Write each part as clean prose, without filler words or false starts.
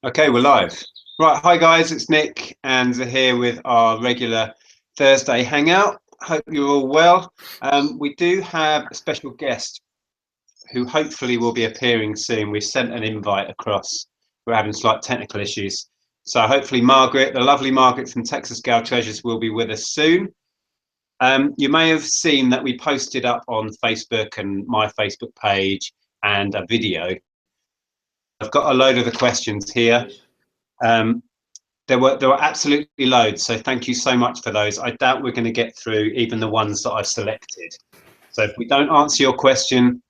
Okay, we're live. Right, hi guys, it's Nick and we're here with our regular Thursday hangout. Hope you're all well. We do have a special guest who hopefully will be appearing soon. We've sent an invite across. We're having slight technical issues. So hopefully Margaret, the lovely Margaret from Texas Gal Treasures, will be with us soon. You may have seen that we posted up on Facebook and my Facebook page and a video. I've got a load of the questions here. There were absolutely loads, so thank you so much for those. I doubt we're going to get through even the ones that I've selected. So if we don't answer your question,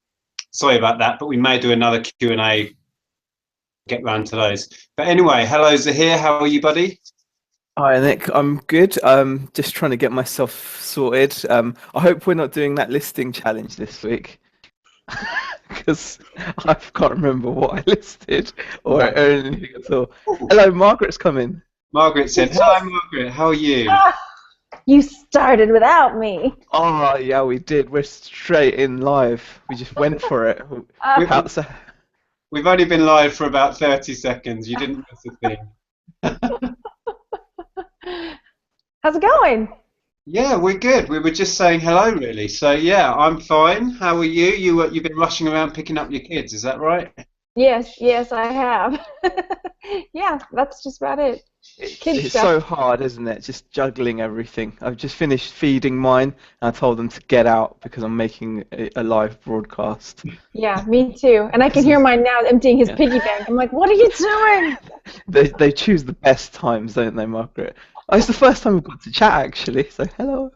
sorry about that, but we may do another Q&A, get round to those. But anyway, hello Zahir, how are you, buddy? Hi Nick, I'm good. Just trying to get myself sorted. I hope we're not doing that listing challenge this week because I can't remember what I listed or anything at all. Hello, Margaret's coming. Margaret said, hello Margaret, how are you? You started without me. Oh yeah, we did. We're straight in live. We just went for it. We've only been live for about 30 seconds. You didn't miss a thing. How's it going? Yeah, we're good. We were just saying hello, really. So yeah, I'm fine. How are you? You've been rushing around picking up your kids, is that right? Yes, I have. Yeah, that's just about it. It's so hard, isn't it? Just juggling everything. I've just finished feeding mine, and I told them to get out because I'm making a live broadcast. Yeah, me too. And I can hear mine now emptying his piggy bank. I'm like, what are you doing? They choose the best times, don't they, Margaret? Oh, it's the first time we've got to chat, actually, so hello.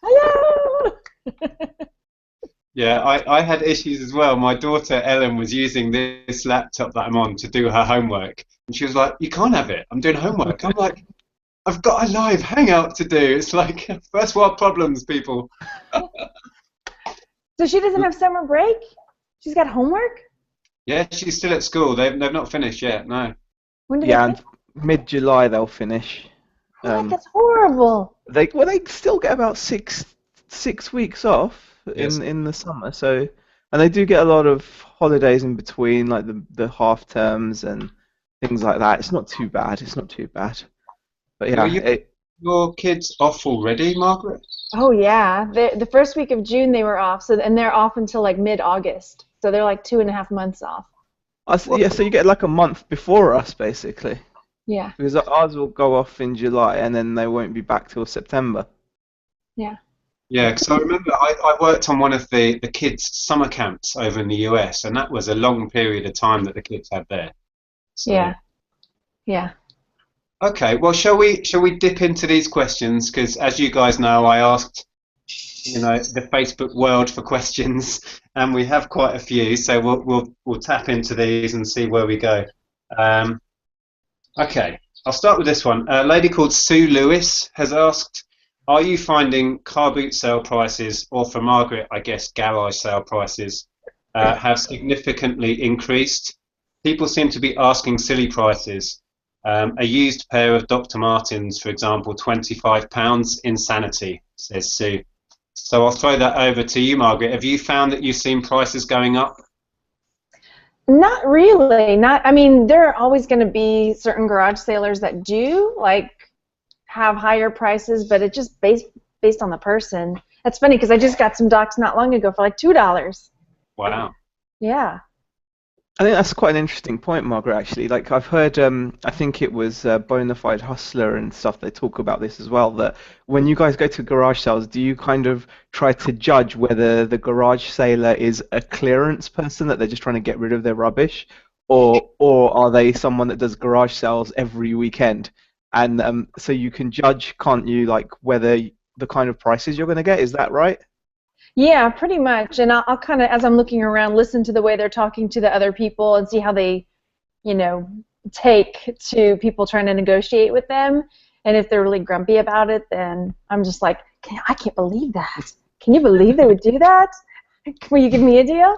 Hello! Yeah, I had issues as well. My daughter Ellen was using this laptop that I'm on to do her homework. And she was like, you can't have it. I'm doing homework. I'm like, I've got a live hangout to do. It's like first world problems, people. So she doesn't have summer break? She's got homework? Yeah, she's still at school. They've not finished yet, no. When do they finish? Mid-July they'll finish. Oh, that's horrible. They still get about six weeks off in the summer, so and they do get a lot of holidays in between, like the half terms and things like that. It's not too bad. But yeah, your kids off already, Margaret? Oh yeah, the first week of June they were off, and they're off until like mid-August, so they're like 2.5 months off. Yeah, so you get like a month before us, basically. Yeah. Because ours will go off in July, and then they won't be back till September. Yeah. Yeah, because I remember I worked on one of the kids' summer camps over in the US, and that was a long period of time that the kids had there. So. Yeah. Yeah. Okay, well, shall we dip into these questions? Because as you guys know, I asked, the Facebook world for questions, and we have quite a few. So we'll tap into these and see where we go. Okay, I'll start with this one. A lady called Sue Lewis has asked, are you finding car boot sale prices, or for Margaret, I guess, garage sale prices, have significantly increased? People seem to be asking silly prices. A used pair of Dr. Martens, for example, £25, insanity, says Sue. So I'll throw that over to you, Margaret. Have you found that you've seen prices going up? Not really. I mean, there are always going to be certain garage salers that do have higher prices, but it's just based on the person. That's funny because I just got some docs not long ago for like $2. Wow. Yeah. I think that's quite an interesting point, Margaret, actually. Like, I've heard, I think it was Bonafide Hustler and stuff, they talk about this as well, that when you guys go to garage sales, do you kind of try to judge whether the garage saler is a clearance person, that they're just trying to get rid of their rubbish, or are they someone that does garage sales every weekend? And so you can judge, can't you, like, whether the kind of prices you're going to get, is that right? Yeah, pretty much. And I'll kind of, as I'm looking around, listen to the way they're talking to the other people and see how they, take to people trying to negotiate with them. And if they're really grumpy about it, then I'm just like, I can't believe that. Can you believe they would do that? Will you give me a deal?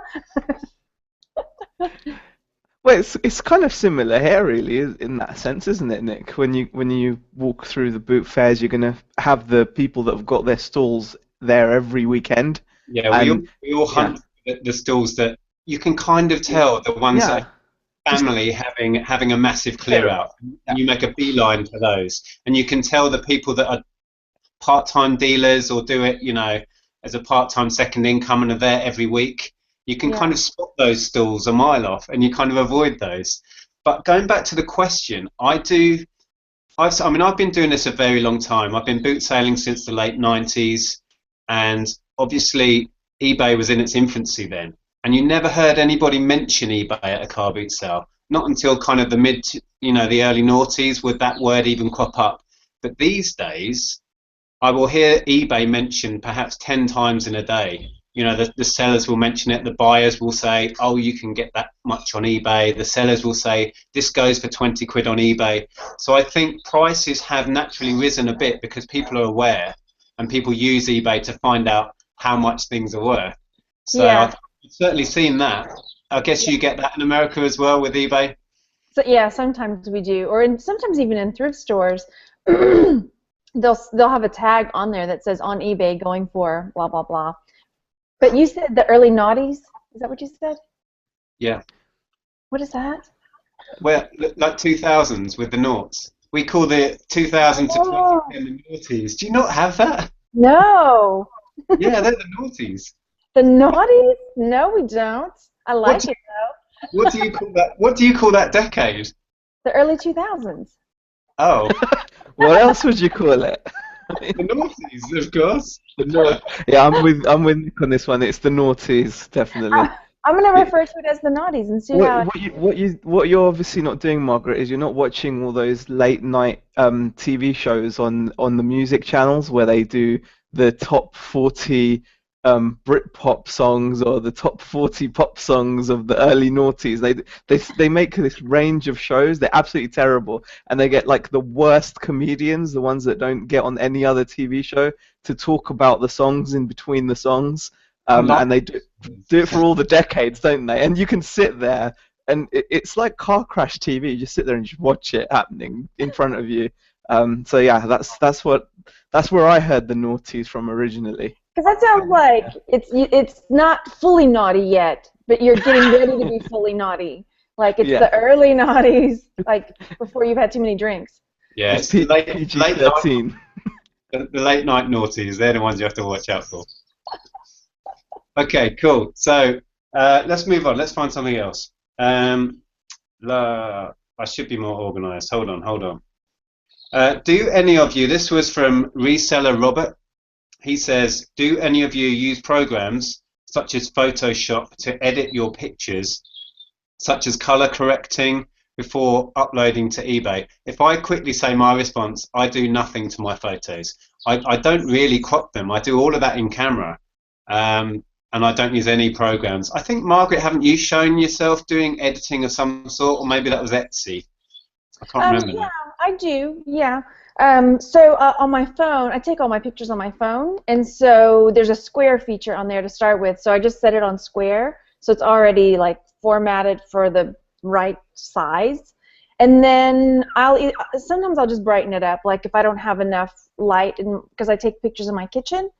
Well, it's kind of similar here, really, in that sense, isn't it, Nick? When you walk through the boot fairs, you're going to have the people that have got their stalls there every weekend. Yeah, we all hunt the stalls that you can kind of tell the ones that family having a massive clear out, and you make a beeline for those, and you can tell the people that are part-time dealers or do it, as a part-time second income and are there every week. You can kind of spot those stalls a mile off, and you kind of avoid those. But going back to the question, I've been doing this a very long time. I've been boot sailing since the late 90s, and obviously eBay was in its infancy then, and you never heard anybody mention eBay at a car boot sale. Not until kind of the the early noughties would that word even crop up. But these days, I will hear eBay mentioned perhaps 10 times in a day. The sellers will mention it, the buyers will say, oh, you can get that much on eBay. The sellers will say, this goes for 20 quid on eBay. So I think prices have naturally risen a bit because people are aware and people use eBay to find out how much things are worth. So I've certainly seen that. I guess you get that in America as well with eBay? So, yeah, sometimes we do. Or sometimes even in thrift stores, they'll have a tag on there that says on eBay going for blah, blah, blah. But you said the early naughties? Is that what you said? Yeah. What is that? Well, like 2000s with the noughts. We call the 2000 to 2010 the noughties. Do you not have that? No. Yeah, they're the noughties. The naughties? No, we don't. I like it though. What do you call that? What do you call that decade? The early 2000s. Oh. What else would you call it? The noughties, of course. Yeah, I'm with Nick on this one. It's the noughties, definitely. I'm going to refer to it as the naughties and see how. What you're obviously not doing, Margaret, is you're not watching all those late night TV shows on the music channels where they do the top 40 Britpop songs or the top 40 pop songs of the early noughties. They make this range of shows. They're absolutely terrible, and they get like the worst comedians, the ones that don't get on any other TV show, to talk about the songs in between the songs. And they do it for all the decades, don't they? And you can sit there, and it's like car crash TV. You just sit there and just watch it happening in front of you. So yeah, that's where I heard the noughties from originally. Because that sounds like it's not fully naughty yet, but you're getting ready to be fully naughty. Like it's the early naughties, like before you've had too many drinks. Yeah, it's the late night noughties. They're the ones you have to watch out for. Okay, cool. So let's move on. Let's find something else. I should be more organised. Hold on. Do any of you? This was from reseller Robert. He says, do any of you use programs such as Photoshop to edit your pictures, such as color correcting, before uploading to eBay? If I quickly say my response, I do nothing to my photos. I don't really crop them. I do all of that in camera, and I don't use any programs. I think, Margaret, haven't you shown yourself doing editing of some sort, or maybe that was Etsy? I can't remember. Yeah, I do, yeah. So on my phone, I take all my pictures on my phone, and so there's a square feature on there to start with. So I just set it on square, so it's already like formatted for the right size. And then sometimes I'll just brighten it up, like if I don't have enough light, because I take pictures in my kitchen,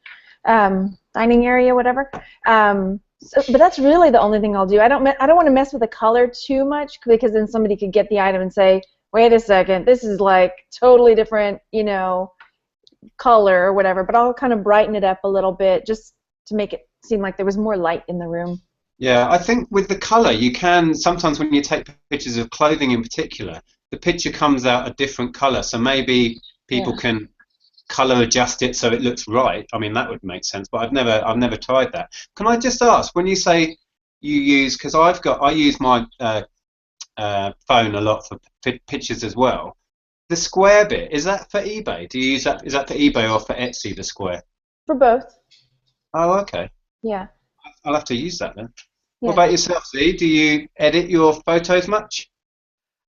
dining area, whatever. But that's really the only thing I'll do. I don't want to mess with the color too much, because then somebody could get the item and say, wait a second, this is like totally different, color or whatever. But I'll kind of brighten it up a little bit just to make it seem like there was more light in the room. Yeah, I think with the color, you can sometimes, when you take pictures of clothing in particular, the picture comes out a different color. So maybe people can color adjust it so it looks right. I mean, that would make sense, but I've never tried that. Can I just ask, when you say you use, because I use my phone a lot for pictures as well. The square bit, is that for eBay? Do you use that? Is that for eBay or for Etsy? The square? For both. Oh, okay. Yeah. I'll have to use that then. Yeah. What about yourself, Z? Do you edit your photos much?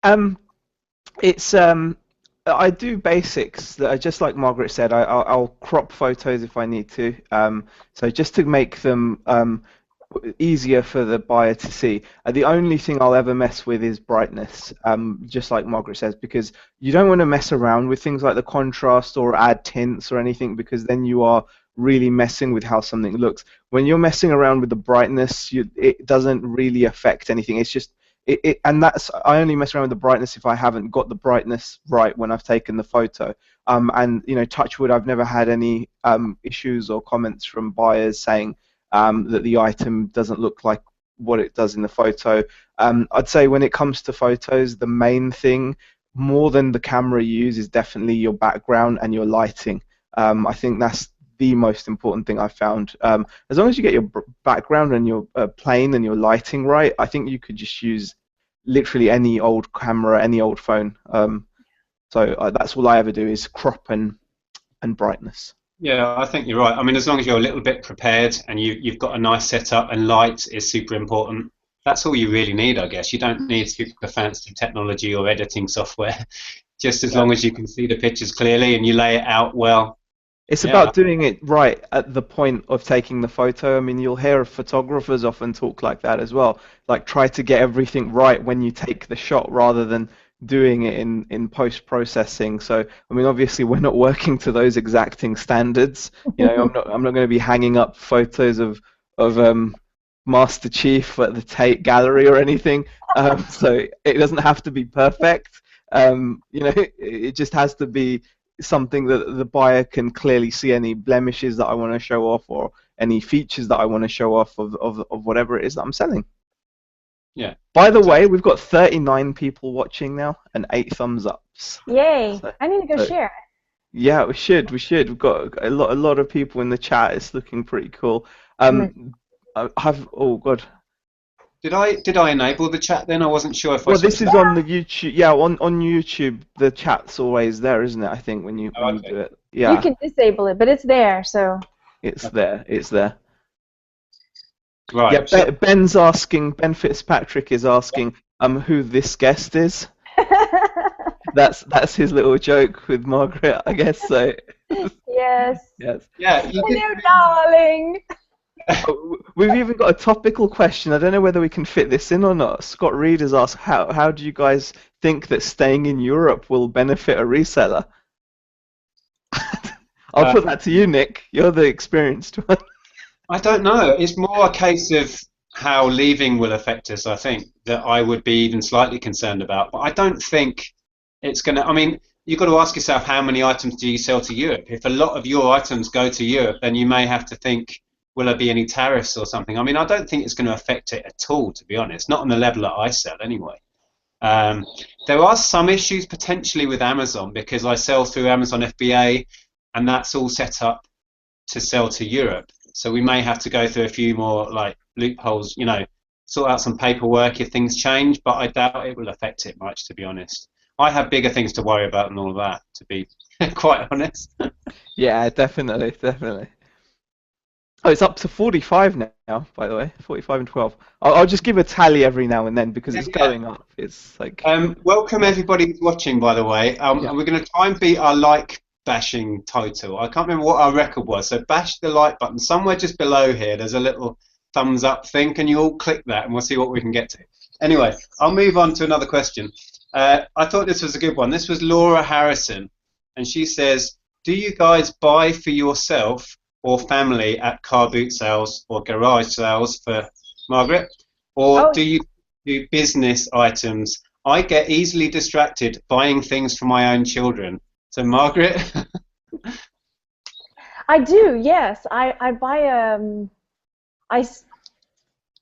I do basics. Just like Margaret said, I'll crop photos if I need to. So just to make them easier for the buyer to see. The only thing I'll ever mess with is brightness, just like Margaret says, because you don't want to mess around with things like the contrast or add tints or anything, because then you are really messing with how something looks. When you're messing around with the brightness, it doesn't really affect anything. It's just and that's, I only mess around with the brightness if I haven't got the brightness right when I've taken the photo. And touch wood, I've never had any issues or comments from buyers saying that the item doesn't look like what it does in the photo. I'd say when it comes to photos, the main thing, more than the camera you use, is definitely your background and your lighting. I think that's the most important thing I've found. As long as you get your background and your plane and your lighting right, I think you could just use literally any old camera, any old phone. So that's all I ever do is crop and brightness. Yeah, I think you're right. I mean, as long as you're a little bit prepared and you've got a nice setup and light is super important, that's all you really need, I guess. You don't need super fancy technology or editing software, just as long as you can see the pictures clearly and you lay it out well. It's about doing it right at the point of taking the photo. I mean, you'll hear photographers often talk like that as well. Like, try to get everything right when you take the shot rather than doing it in post-processing. So, I mean, obviously we're not working to those exacting standards. I'm not going to be hanging up photos of Master Chief at the Tate Gallery or anything. So it doesn't have to be perfect. It just has to be something that the buyer can clearly see any blemishes that I want to show off or any features that I want to show off of whatever it is that I'm selling. Yeah. By the way, we've got 39 people watching now and 8 thumbs ups. Yay! So, I need to go share it. Yeah, we should. We've got a lot of people in the chat. It's looking pretty cool. Oh god. Did I enable the chat then? I wasn't sure if I. Well, this is on the YouTube. Yeah, on YouTube, the chat's always there, isn't it? I think when you do it. Yeah. You can disable it, but it's there, so. It's there. It's there. Right. Yeah. Ben's asking. Ben Fitzpatrick is asking who this guest is. That's his little joke with Margaret, I guess. So. Yes. Yes. Yeah. Hello, darling. We've even got a topical question. I don't know whether we can fit this in or not. Scott Reed has asked, how do you guys think that staying in Europe will benefit a reseller? I'll put that to you, Nick. You're the experienced one. I don't know. It's more a case of how leaving will affect us, I think, that I would be even slightly concerned about. But I don't think it's going to... I mean, you've got to ask yourself, how many items do you sell to Europe? If a lot of your items go to Europe, then you may have to think, will there be any tariffs or something? I mean, I don't think it's going to affect it at all, to be honest. Not on the level that I sell, anyway. There are some issues potentially with Amazon because I sell through Amazon FBA, and that's all set up to sell to Europe. So we may have to go through a few more loopholes, sort out some paperwork if things change. But I doubt it will affect it much, to be honest. I have bigger things to worry about than all of that, to be quite honest. Yeah, definitely. Oh, it's up to 45 now, by the way. 45 and 12. I'll just give a tally every now and then because it's going up. It's like. Welcome everybody who's watching, by the way. And we're going to try and beat our like bashing total. I can't remember what our record was. So bash the like button somewhere just below here. There's a little thumbs up thing. Can you all click that and we'll see what we can get to. Anyway, I'll move on to another question. I thought this was a good one. This was Laura Harrison, and she says, do you guys buy for yourself or family at car boot sales or garage sales for Margaret? Or do you do business items? I get easily distracted buying things for my own children. So Margaret? I do, yes. I buy, I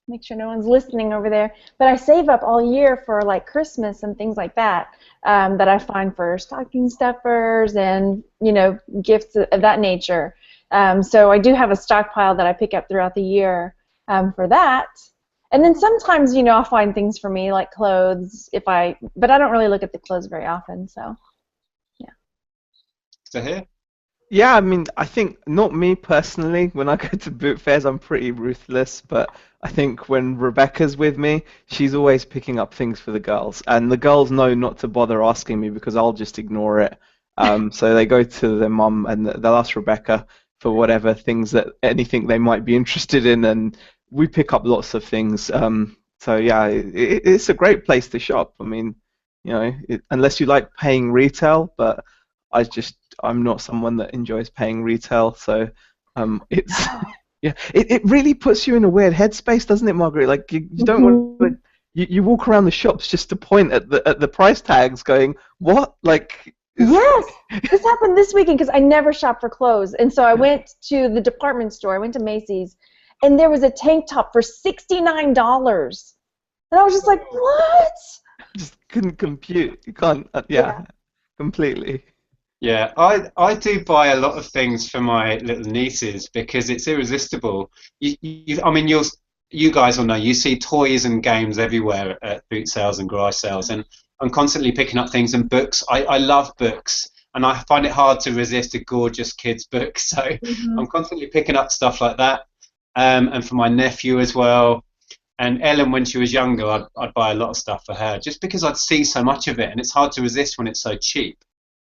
make sure no one's listening over there, but I save up all year for like Christmas and things like that, that I find for stocking stuffers and, gifts of that nature. So I do have a stockpile that I pick up throughout the year for that. And then sometimes, I'll find things for me like clothes but I don't really look at the clothes very often, so yeah. So here? Yeah, I mean, I think not me personally. When I go to boot fairs, I'm pretty ruthless, but I think when Rebecca's with me, she's always picking up things for the girls, and the girls know not to bother asking me because I'll just ignore it. So they go to their mum and they'll ask Rebecca for whatever anything they might be interested in, and we pick up lots of things. So yeah, it's a great place to shop. I mean, unless you like paying retail, but I'm not someone that enjoys paying retail, so it's yeah, it really puts you in a weird headspace, doesn't it, Margaret? Like you don't want to you walk around the shops just to point at the price tags, going, what? Like, Yes, this happened this weekend because I never shop for clothes, and so I went to the department store. I went to Macy's, and there was a tank top for $69, and I was just like, what? just couldn't compute. You can't. Yeah. Completely. Yeah, I do buy a lot of things for my little nieces because it's irresistible. I mean, you guys will know, you see toys and games everywhere at boot sales and garage sales, and I'm constantly picking up things and books. I love books, and I find it hard to resist a gorgeous kid's book. So I'm constantly picking up stuff like that, and for my nephew as well. And Ellen, when she was younger, I'd buy a lot of stuff for her just because I'd see so much of it, and it's hard to resist when it's so cheap.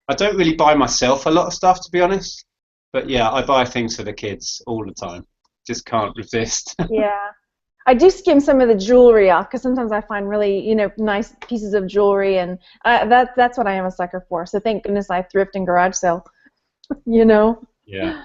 I don't really buy myself a lot of stuff, to be honest, but yeah, I buy things for the kids all the time. Just can't resist. Yeah. I do skim some of the jewelry off because sometimes I find really, nice pieces of jewelry, and that's what I am a sucker for. So thank goodness I thrift and garage sale, Yeah.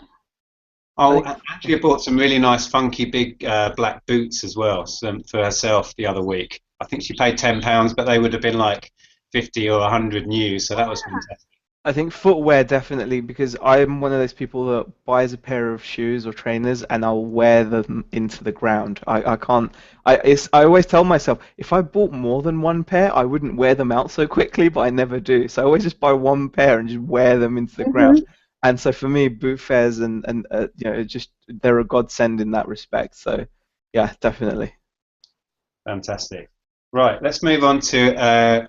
Oh, Andrea bought some really nice, funky, big black boots as well, for herself the other week. I think she paid £10, but they would have been like 50 or 100 new, so that was fantastic. I think footwear definitely, because I'm one of those people that buys a pair of shoes or trainers and I'll wear them into the ground. I can't. I always tell myself if I bought more than one pair, I wouldn't wear them out so quickly, but I never do. So I always just buy one pair and just wear them into the ground. And so for me, boot fairs and just they're a godsend in that respect. So yeah, definitely. Fantastic. Right, let's move on to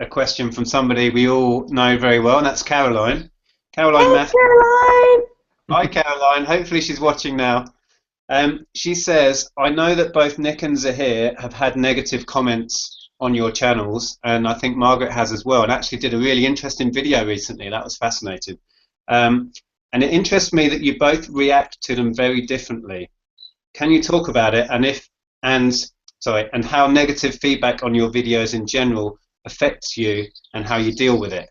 a question from somebody we all know very well, and that's Caroline. Caroline Matthews. Caroline! Hi, Caroline. Hopefully she's watching now. She says, I know that both Nick and Zahir have had negative comments on your channels, and I think Margaret has as well, and actually did a really interesting video recently. That was fascinating. And it interests me that you both react to them very differently. Can you talk about it, and how negative feedback on your videos in general affects you and how you deal with it?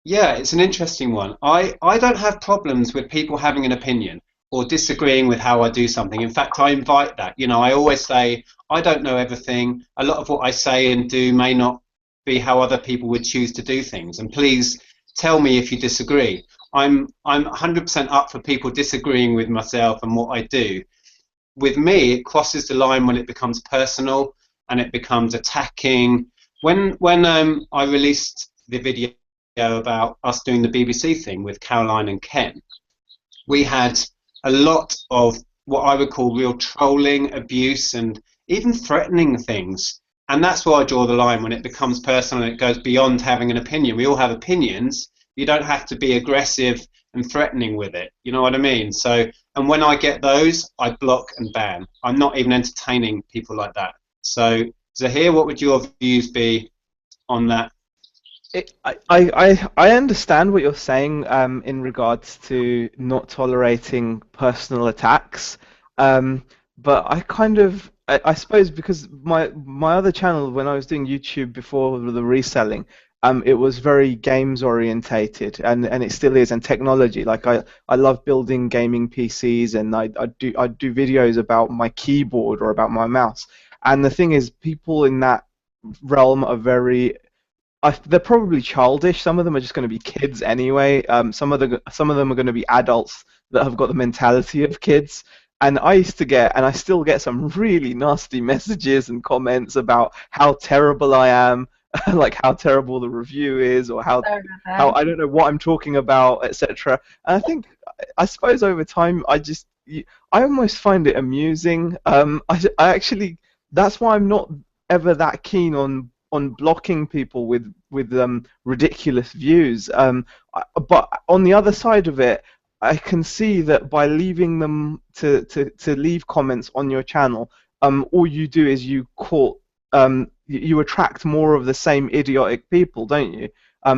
Yeah, it's an interesting one. I don't have problems with people having an opinion or disagreeing with how I do something. In fact, I invite that. I always say I don't know everything. A lot of what I say and do may not be how other people would choose to do things, and please tell me if you disagree. I'm 100% up for people disagreeing with myself and what I do. With me, it crosses the line when it becomes personal and it becomes attacking. When I released the video about us doing the BBC thing with Caroline and Ken, we had a lot of what I would call real trolling, abuse, and even threatening things. And that's where I draw the line, when it becomes personal and it goes beyond having an opinion. We all have opinions. You don't have to be aggressive and threatening with it. You know what I mean? So, and when I get those, I block and ban. I'm not even entertaining people like that. So, Zahir, what would your views be on that? I understand what you're saying in regards to not tolerating personal attacks, but I suppose because my other channel, when I was doing YouTube before the reselling, it was very games orientated, and it still is, and technology. Like I love building gaming PCs, and I do videos about my keyboard or about my mouse. And the thing is, people in that realm are they're probably childish. Some of them are just going to be kids anyway. Some of them are going to be adults that have got the mentality of kids. And I used to get, and I still get, some really nasty messages and comments about how terrible I am, like how terrible the review is, or how I don't know what I'm talking about, etc. And I suppose over time, I almost find it amusing. I actually, that's why I'm not ever that keen on blocking people with ridiculous views. But on the other side of it, I can see that by leaving them to leave comments on your channel, all you do is you you attract more of the same idiotic people, don't you?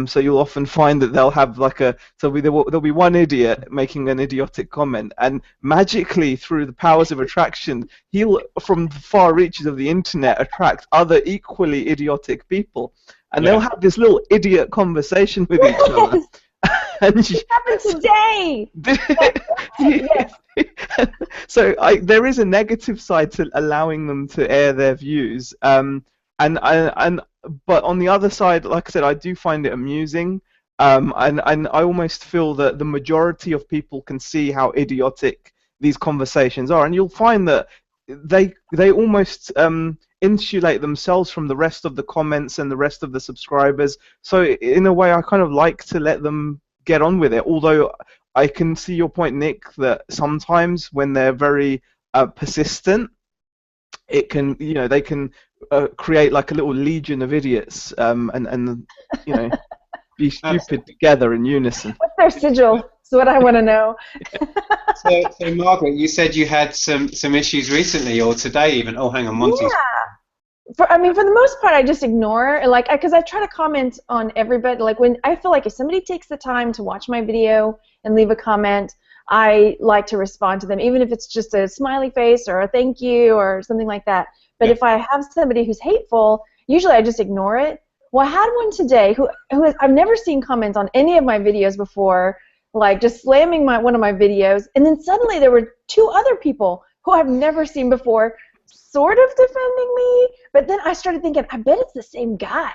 So you'll often find that they'll have there'll be one idiot making an idiotic comment, and magically through the powers of attraction, he'll, from the far reaches of the internet, attract other equally idiotic people, and they'll have this little idiot conversation with each other. And It happened today. Yes. So there is a negative side to allowing them to air their views, but on the other side, like I said, I do find it amusing, and I almost feel that the majority of people can see how idiotic these conversations are, and you'll find that they almost insulate themselves from the rest of the comments and the rest of the subscribers. So in a way, I kind of like to let them get on with it, although I can see your point, Nick, that sometimes when they're very persistent, it can, they can create like a little legion of idiots, and be stupid together in unison. What's their sigil? That's what I want to know. So Margaret, you said you had some issues recently or today even. Oh, hang on, Monty's. Yeah. For the most part, I just ignore, because I try to comment on everybody. Like, when I feel like if somebody takes the time to watch my video and leave a comment, I like to respond to them, even if it's just a smiley face or a thank you or something like that. But if I have somebody who's hateful, usually I just ignore it. Well, I had one today I've never seen comments on any of my videos before, like just slamming one of my videos, and then suddenly there were 2 other people who I've never seen before sort of defending me, but then I started thinking, I bet it's the same guy.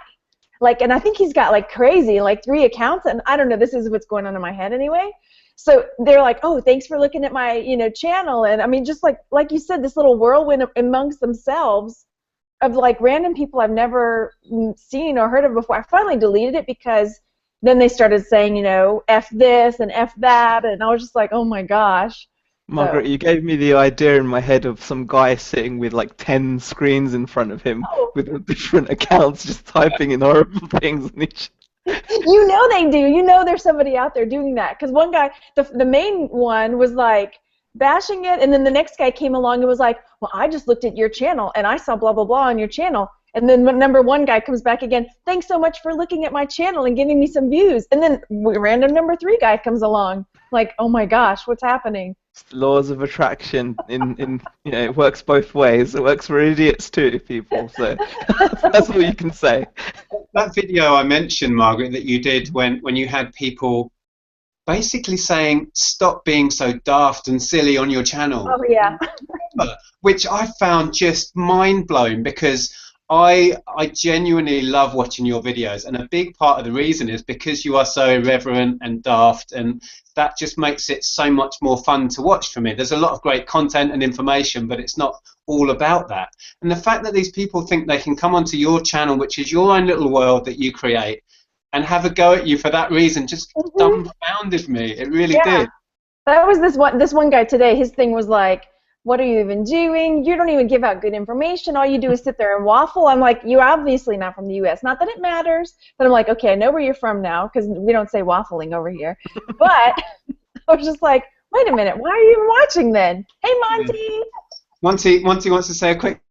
And I think he's got crazy 3 accounts, and I don't know, this is what's going on in my head anyway. So they're like, oh, thanks for looking at my channel, and I mean, just like you said, this little whirlwind amongst themselves of random people I've never seen or heard of before. I finally deleted it because then they started saying, F this and F that, and I was just like, oh my gosh. Margaret, you gave me the idea in my head of some guy sitting with 10 screens in front of him with different accounts just typing in horrible things on each. You know they do. You know there's somebody out there doing that. Because one guy, the main one was bashing it, and then the next guy came along and was like, well, I just looked at your channel and I saw blah blah blah on your channel, and then number 1 guy comes back again, thanks so much for looking at my channel and giving me some views, and then random number 3 guy comes along, oh my gosh, what's happening? Laws of attraction it works both ways. It works for idiots too, people, so that's all you can say. That video I mentioned, Margaret, that you did when you had people basically saying, stop being so daft and silly on your channel. Oh, yeah. Which I found just mind-blowing, because I genuinely love watching your videos, and a big part of the reason is because you are so irreverent and daft, and that just makes it so much more fun to watch for me. There's a lot of great content and information, but it's not all about that. And the fact that these people think they can come onto your channel, which is your own little world that you create, and have a go at you for that reason just dumbfounded me. It really did. That was this one guy today. His thing was what are you even doing? You don't even give out good information. All you do is sit there and waffle. I'm like, you're obviously not from the U.S. Not that it matters, but I'm like, okay, I know where you're from now, because we don't say waffling over here. But I was just like, wait a minute, why are you even watching then? Hey, Monty. Monty wants to say a quick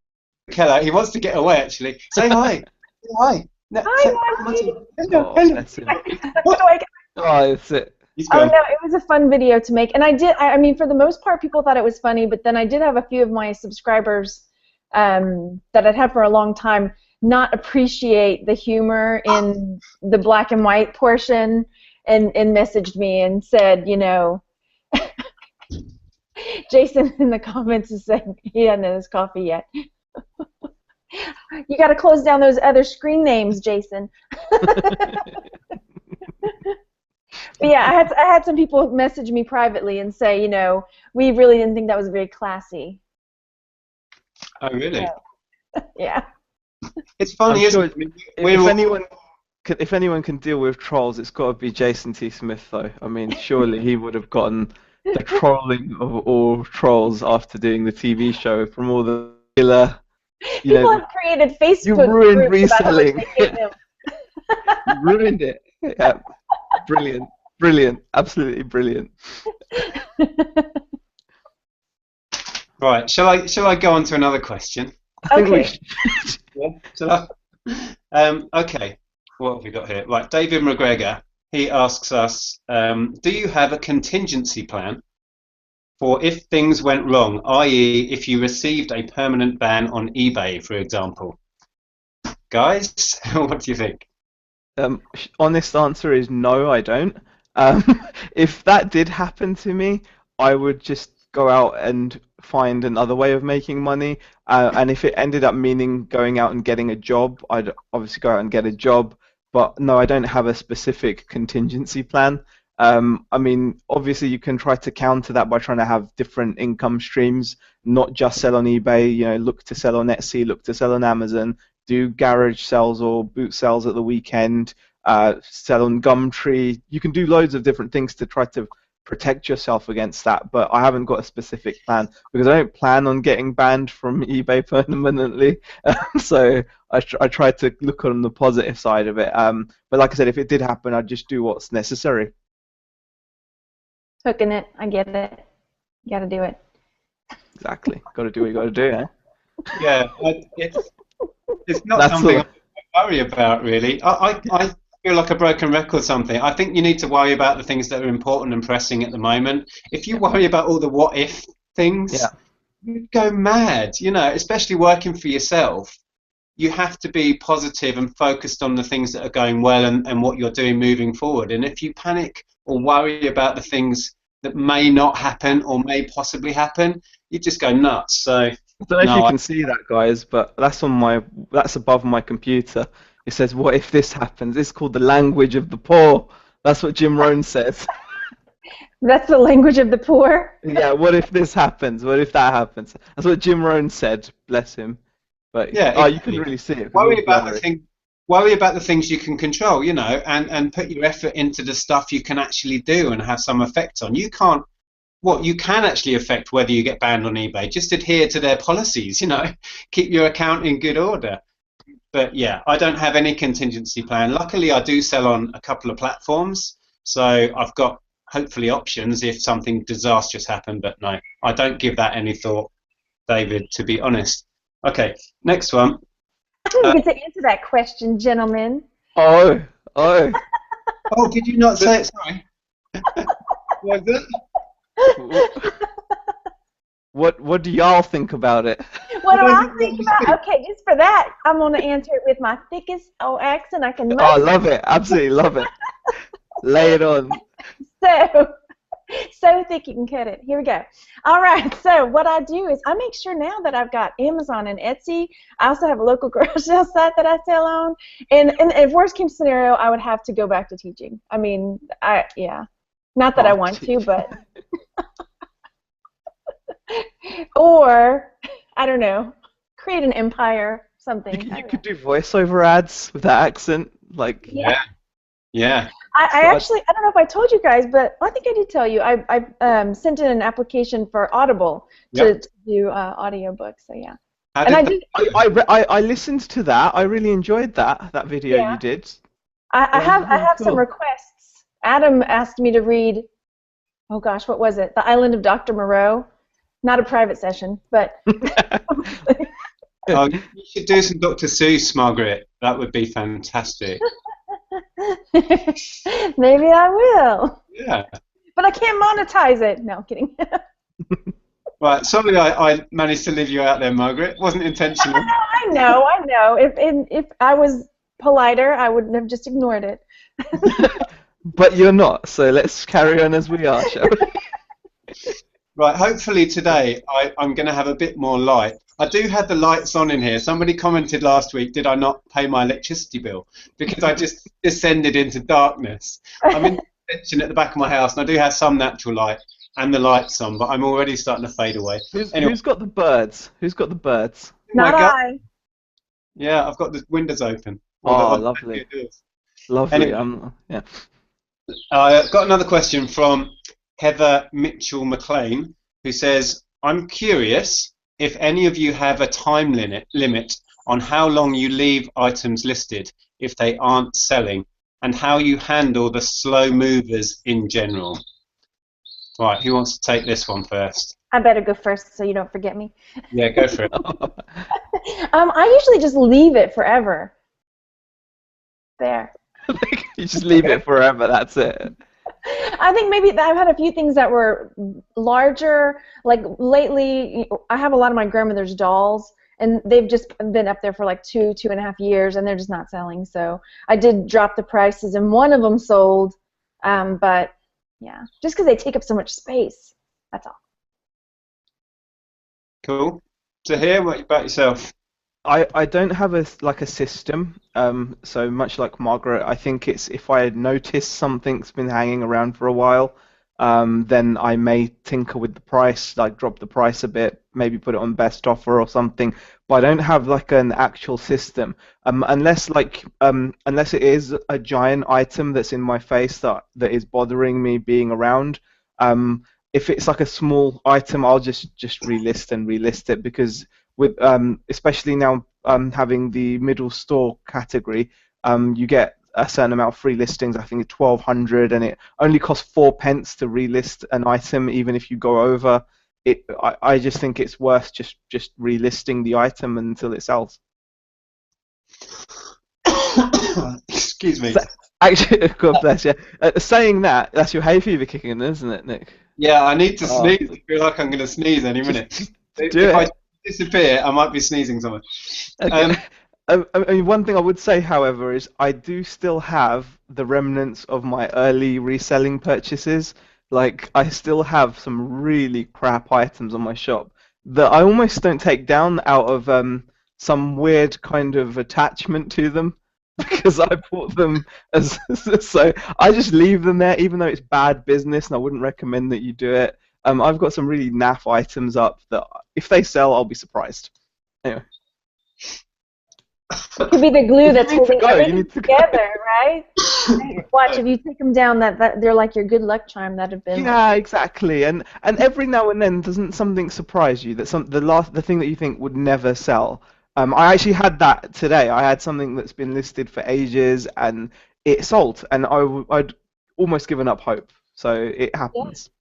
hello. He wants to get away, actually. Say hi. Say hi. No, hi, Monty. Hello. Oh, that's it. Oh no, it was a fun video to make, and I mean, for the most part, people thought it was funny, but then I did have a few of my subscribers that I'd had for a long time not appreciate the humor in the black and white portion, and messaged me and said, Jason in the comments is saying he hadn't had his coffee yet. You got to close down those other screen names, Jason. But yeah, I had some people message me privately and say, we really didn't think that was very classy. Oh, really? So, yeah. It's funny, isn't it? If anyone can deal with trolls, it's got to be Jason T. Smith, though. I mean, surely he would have gotten the trolling of all trolls after doing the TV show from all the killer. People have created Facebook you ruined groups reselling. about how much they hate him. You ruined it. Yeah. Brilliant, absolutely brilliant. Right, shall I go on to another question? I think we should. Yeah, shall I? Okay, what have we got here? Right, David McGregor, he asks us, do you have a contingency plan for if things went wrong, i.e. if you received a permanent ban on eBay, for example? Guys, what do you think? Honest answer is no, I don't. Um, if that did happen to me, I would just go out and find another way of making money. And if it ended up meaning going out and getting a job, I'd obviously go out and get a job. But no, I don't have a specific contingency plan. I mean, obviously you can try to counter that by trying to have different income streams, not just sell on eBay. You know, look to sell on Etsy, look to sell on Amazon, do garage sales or boot sales at the weekend, sell on Gumtree. You can do loads of different things to try to protect yourself against that, but I haven't got a specific plan because I don't plan on getting banned from eBay permanently. So I try to look on the positive side of it. But like I said, if it did happen, I'd just do what's necessary. Hooking it. I get it. You got to do it. Exactly. Got to do what you got to do, eh? Yeah, it's not That's something all. I worry about, really. I feel like a broken record or something. I think you need to worry about the things that are important and pressing at the moment. If you worry about all the what if things, Yeah. you go mad, you know, especially working for yourself. You have to be positive and focused on the things that are going well and what you're doing moving forward. And if you panic or worry about the things that may not happen or may possibly happen, you just go nuts. So, I don't know if you no, can see that, guys, but that's above my computer. It says, "What if this happens?" It's called the language of the poor. That's what Jim Rohn says. That's the language of the poor. Yeah, what if this happens? What if that happens? That's what Jim Rohn said, bless him. But yeah, oh, you couldn't exactly. really see it because it Worry was about the blurry. thing. Worry about the things you can control, you know, and put your effort into the stuff you can actually do and have some effect on. You can't. What you can actually affect whether you get banned on eBay. Just adhere to their policies, you know. Keep your account in good order. But yeah, I don't have any contingency plan. Luckily, I do sell on a couple of platforms, so I've got hopefully options if something disastrous happened. But no, I don't give that any thought, David, to be honest. Okay, next one. I didn't get to answer that question, gentlemen. Oh, oh. Oh, did you not say it? Sorry. Was it? What do y'all think about it? What do I think about? Okay, just for that, I'm going to answer it with my thickest accent I can Oh, I muster. love it. Absolutely love it. Lay it on. So thick you can cut it. Here we go. All right, so what I do is I make sure now that I've got Amazon and Etsy. I also have a local garage sale site that I sell on. And if worst case scenario, I would have to go back to teaching. I mean, yeah. Not that I want to, but... Or, I don't know, create an empire, something. You could do voiceover ads with that accent, like. Yeah. Yeah. I actually, I don't know if I told you guys, but I think I did tell you. I sent in an application for Audible to do audiobooks. So yeah. And I listened to that. I really enjoyed that video you did. I have cool. some requests. Adam asked me to read. Oh gosh, what was it? The Island of Dr. Moreau. Not a private session, but. Oh, you should do some Dr. Seuss, Margaret. That would be fantastic. Maybe I will. Yeah. But I can't monetize it. No, I'm kidding. Right, sorry I managed to leave you out there, Margaret. Wasn't intentional. I know. If I was politer, I wouldn't have just ignored it. But you're not, so let's carry on as we are, shall we? Right, hopefully today I'm going to have a bit more light. I do have the lights on in here. Somebody commented last week, did I not pay my electricity bill? Because I just descended into darkness. I'm in the kitchen at the back of my house, and I do have some natural light and the lights on, but I'm already starting to fade away. Who's got the birds? Who's got the birds? Not I. Yeah, I've got the windows open. Oh, lovely. Lovely. Anyway, Yeah. I got another question from Heather Mitchell McLean, who says, I'm curious if any of you have a time limit on how long you leave items listed if they aren't selling, and how you handle the slow movers in general. Right, who wants to take this one first? I better go first so you don't forget me. Yeah, go for it. I usually just leave it forever. There. You just leave it forever, that's it. I think maybe I've had a few things that were larger. Like lately, I have a lot of my grandmother's dolls, and they've just been up there for like 2.5 years, and they're just not selling. So I did drop the prices, and one of them sold But yeah, just because they take up so much space, that's all. Cool. So here, what about yourself? I don't have a system. So much like Margaret, I think it's if I notice something's been hanging around for a while, then I may tinker with the price, like drop the price a bit, maybe put it on best offer or something. But I don't have like an actual system, unless it is a giant item that's in my face that is bothering me being around. If it's like a small item, I'll just relist it because with especially now having the middle store category, you get a certain amount of free listings. I think it's 1,200, and it only costs 4 pence to relist an item, even if you go over it. I just think it's worth just relisting the item until it sells. Excuse me. So, actually, God bless you. Saying that, that's your hay fever kicking in, isn't it, Nick? Yeah, I need to Oh. sneeze. I feel like I'm going to sneeze any minute. Do If I it. disappear, I might be sneezing somewhere. Okay. I mean, one thing I would say, however, is I do still have the remnants of my early reselling purchases. Like, I still have some really crap items on my shop that I almost don't take down out of some weird kind of attachment to them because I bought them as so I just leave them there, even though it's bad business, and I wouldn't recommend that you do it. I've got some really naff items up that if they sell, I'll be surprised. Anyway. It could be the glue You that's need to holding go, you everything need to go. together, right? Watch, if you take them down, that they're like your good luck charm that have been. Yeah, exactly. And every now and then, doesn't something surprise you that the thing that you think would never sell? I actually had that today. I had something that's been listed for ages and it sold, and I'd almost given up hope. So it happens.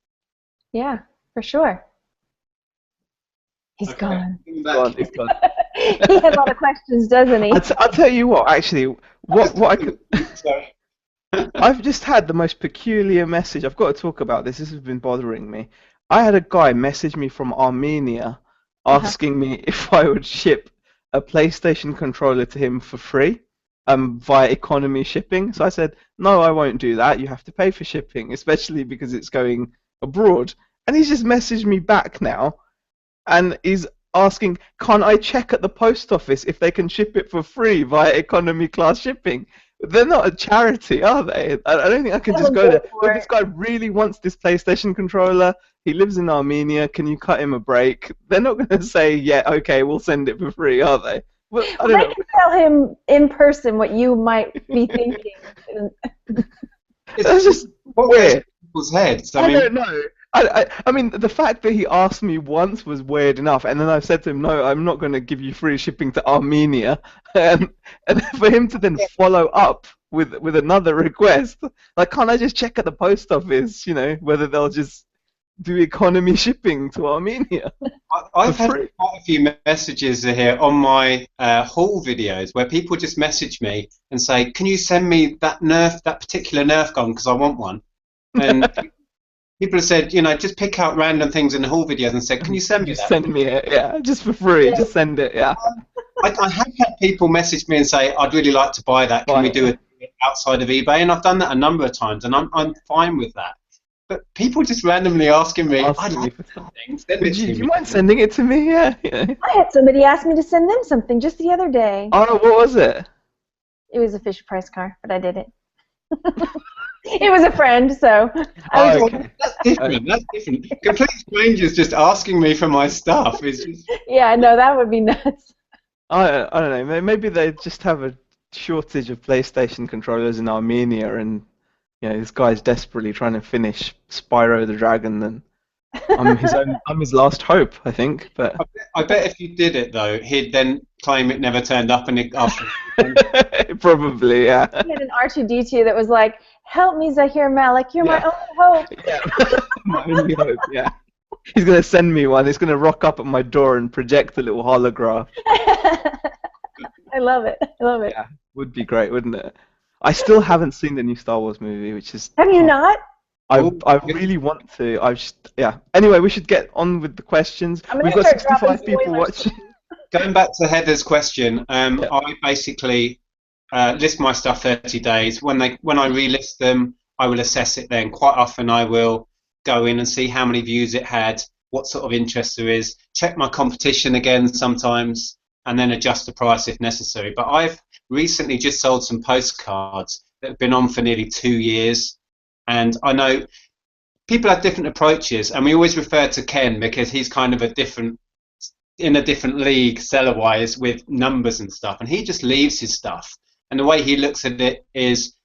Yeah, for sure. He's Okay. gone. It's gone. He has a lot of questions, doesn't he? I'll tell you what. Actually, what I could. Sorry. I've just had the most peculiar message. I've got to talk about this. This has been bothering me. I had a guy message me from Armenia asking me if I would ship a PlayStation controller to him for free, via economy shipping. So I said, no, I won't do that. You have to pay for shipping, especially because it's going abroad. And he's just messaged me back now, and he's asking, can't I check at the post office if they can ship it for free via economy class shipping? They're not a charity, are they? I don't think I can just go there. Look, this guy really wants this PlayStation controller. He lives in Armenia. Can you cut him a break? They're not going to say, yeah, okay, we'll send it for free, are they? Well, I don't know. They can tell him in person what you might be thinking. That's just weird. People's heads. I don't know. I mean, the fact that he asked me once was weird enough, and then I said to him, no, I'm not going to give you free shipping to Armenia, and for him to then follow up with another request, like, can't I just check at the post office, whether they'll just do economy shipping to Armenia? I've had quite a few messages here on my haul videos where people just message me and say, can you send me that particular Nerf gun because I want one? And people have said, just pick out random things in the haul videos and said, can you send me Just that? send me it, yeah, just for free. Yeah. Just send it, yeah. I have had people message me and say, I'd really like to buy that. Can we do it outside of eBay? And I've done that a number of times, and I'm fine with that. But people just randomly asking me, I'd like something. Send it to me. Do you mind sending it to me? Yeah. I had somebody ask me to send them something just the other day. Oh, what was it? It was a Fisher Price car, but I did it. It was a friend, so I was okay. That's different. That's different. Complete strangers just asking me for my stuff is just. Yeah, no, that would be nuts. I don't know. Maybe they just have a shortage of PlayStation controllers in Armenia, and this guy's desperately trying to finish Spyro the Dragon. And I'm his last hope, I think. But I bet if you did it though, he'd then claim it never turned up, and probably, yeah. He had an R2-D2 that was like, help me, Zahir Malik, you're my only hope. Yeah. My only hope, yeah. He's going to send me one. He's going to rock up at my door and project a little holograph. I love it. I love it. Yeah, would be great, wouldn't it? I still haven't seen the new Star Wars movie, which is... Have you not? I really want to. Yeah. Anyway, we should get on with the questions. We've got 65 people watching. Going back to Heather's question, I basically list my stuff 30 days. When I relist them, I will assess it then. Quite often I will go in and see how many views it had, what sort of interest there is, check my competition again sometimes, and then adjust the price if necessary. But I've recently just sold some postcards that have been on for nearly 2 years, and I know people have different approaches, and we always refer to Ken because he's kind of in a different league seller wise with numbers and stuff, and he just leaves his stuff, and the way he looks at it is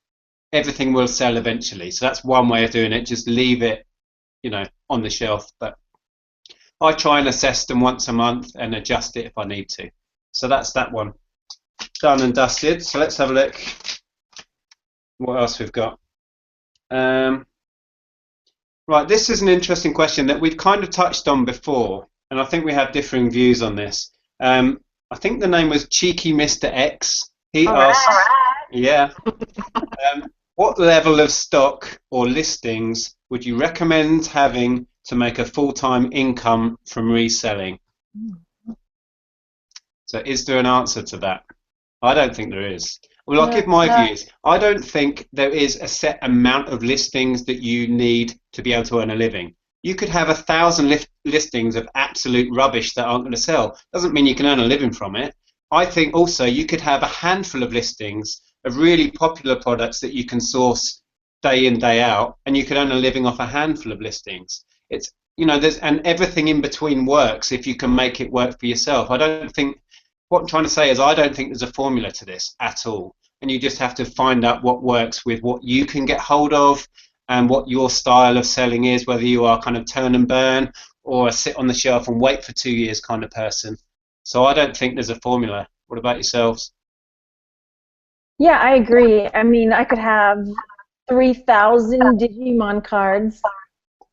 everything will sell eventually. So that's one way of doing it, just leave it, on the shelf. But I try and assess them once a month and adjust it if I need to. So that's that one done and dusted. So let's have a look what else we've got. Right, this is an interesting question that we've kind of touched on before, and I think we have differing views on this. I think the name was Cheeky Mr. X. He asked, yeah, what level of stock or listings would you recommend having to make a full-time income from reselling? So is there an answer to that? I don't think there is. Well, I'll give my views. I don't think there is a set amount of listings that you need to be able to earn a living. You could have 1,000 listings of absolute rubbish that aren't going to sell. Doesn't mean you can earn a living from it. I think also you could have a handful of listings of really popular products that you can source day in, day out, and you could earn a living off a handful of listings. It's, and everything in between works if you can make it work for yourself. What I'm trying to say is I don't think there's a formula to this at all, and you just have to find out what works with what you can get hold of and what your style of selling is, whether you are kind of turn and burn or a sit on the shelf and wait for 2 years kind of person. So I don't think there's a formula. What about yourselves? Yeah, I agree. I mean, I could have 3,000 Digimon cards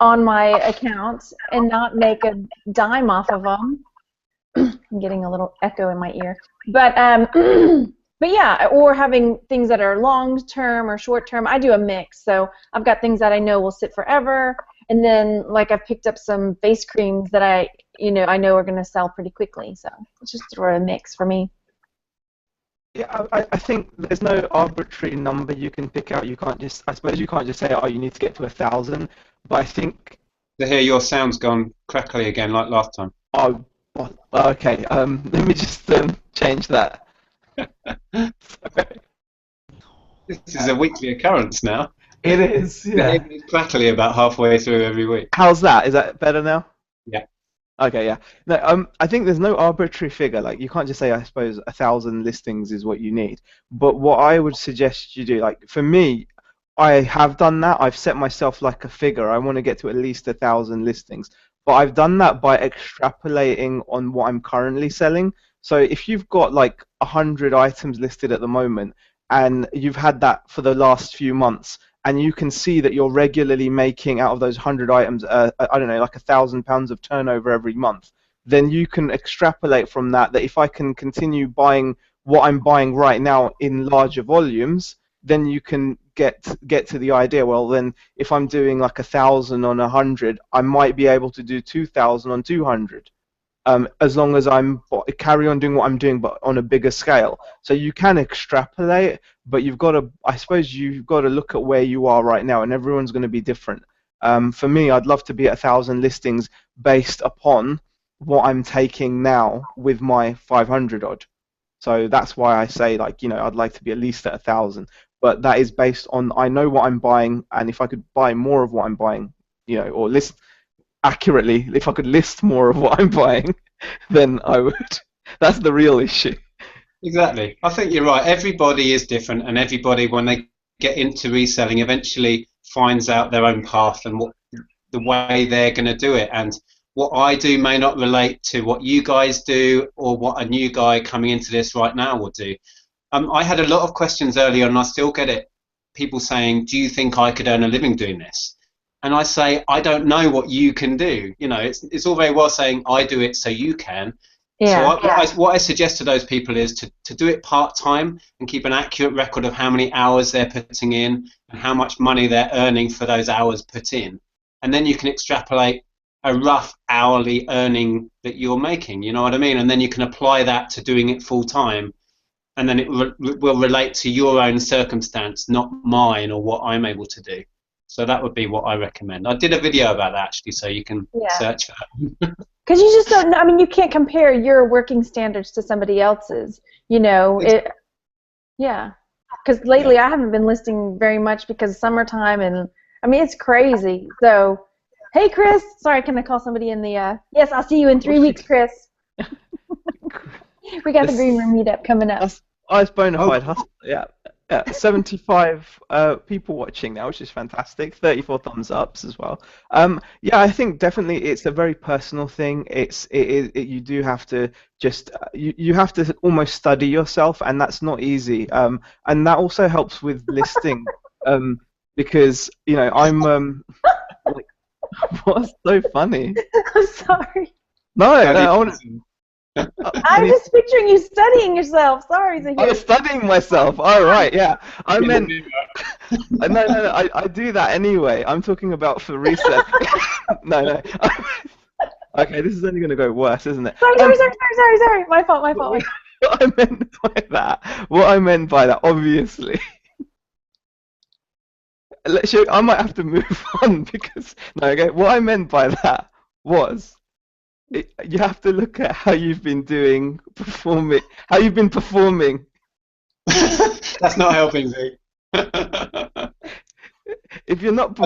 on my account and not make a dime off of them. I'm getting a little echo in my ear. But yeah, or having things that are long term or short term. I do a mix. So I've got things that I know will sit forever, and then like I've picked up some face creams that I know are going to sell pretty quickly. So it's just sort of a mix for me. Yeah, I think there's no arbitrary number you can pick out. I suppose you can't just say, oh, you need to get to 1,000. But I think. To hear your sound's gone crackly again like last time. Oh, okay. Let me just change that. This is a weekly occurrence now. It is, yeah. It's crackly about halfway through every week. How's that? Is that better now? Yeah. Okay, yeah. No, I think there's no arbitrary figure. Like, you can't just say, I suppose, 1,000 listings is what you need. But what I would suggest you do, like, for me, I have done that. I've set myself like a figure. I want to get to at least 1,000 listings. But I've done that by extrapolating on what I'm currently selling. So if you've got like 100 items listed at the moment, and you've had that for the last few months, and you can see that you're regularly making out of those 100 items, I don't know, like £1,000 of turnover every month, then you can extrapolate from that if I can continue buying what I'm buying right now in larger volumes, then you can get to the idea. Well, then if I'm doing like 1,000 on 100, I might be able to do 2,000 on 200. As long as I'm carry on doing what I'm doing, but on a bigger scale. So you can extrapolate, but I suppose you've got to look at where you are right now, and everyone's going to be different. For me, I'd love to be at 1,000 listings based upon what I'm taking now with my 500 odd. So that's why I say, like, I'd like to be at least at 1,000. But that is based on I know what I'm buying, and if I could buy more of what I'm buying, or list accurately, if I could list more of what I'm buying, then I would. That's the real issue. Exactly. I think you're right. Everybody is different, and everybody, when they get into reselling, eventually finds out their own path and the way they're going to do it. And what I do may not relate to what you guys do, or what a new guy coming into this right now will do. I had a lot of questions earlier, and I still get it. People saying, "Do you think I could earn a living doing this?" And I say, I don't know what you can do. It's all very well saying I do it so you can. Yeah. So what I suggest to those people is to do it part-time and keep an accurate record of how many hours they're putting in and how much money they're earning for those hours put in. And then you can extrapolate a rough hourly earning that you're making, you know what I mean? And then you can apply that to doing it full-time. And then it will relate to your own circumstance, not mine or what I'm able to do. So that would be what I recommend. I did a video about that actually, so you can search for that. Because you just don't know. I mean, you can't compare your working standards to somebody else's. You know, yeah. Because lately I haven't been listing very much because of summertime, and I mean it's crazy. So, hey Chris, sorry, can I call somebody in the? Yes, I'll see you in 3 weeks, Chris. We got the green room meetup coming up. It's bona fide hustle. Yeah. 75 people watching now, which is fantastic. 34 thumbs ups as well. Yeah, I think definitely it's a very personal thing. You do have to just you have to almost study yourself, and that's not easy. And that also helps with listing, because I'm like, what's so funny? I'm sorry. No, I'm just picturing you studying yourself. Sorry, Zahir. I was studying myself. Oh, right, yeah. I meant... No, I do that anyway. I'm talking about for research. No. Okay, this is only going to go worse, isn't it? Sorry. My fault. What I meant by that, obviously... I might have to move on because... No, okay, what I meant by that was... You have to look at how you've been performing. That's not helping, Z. If you're not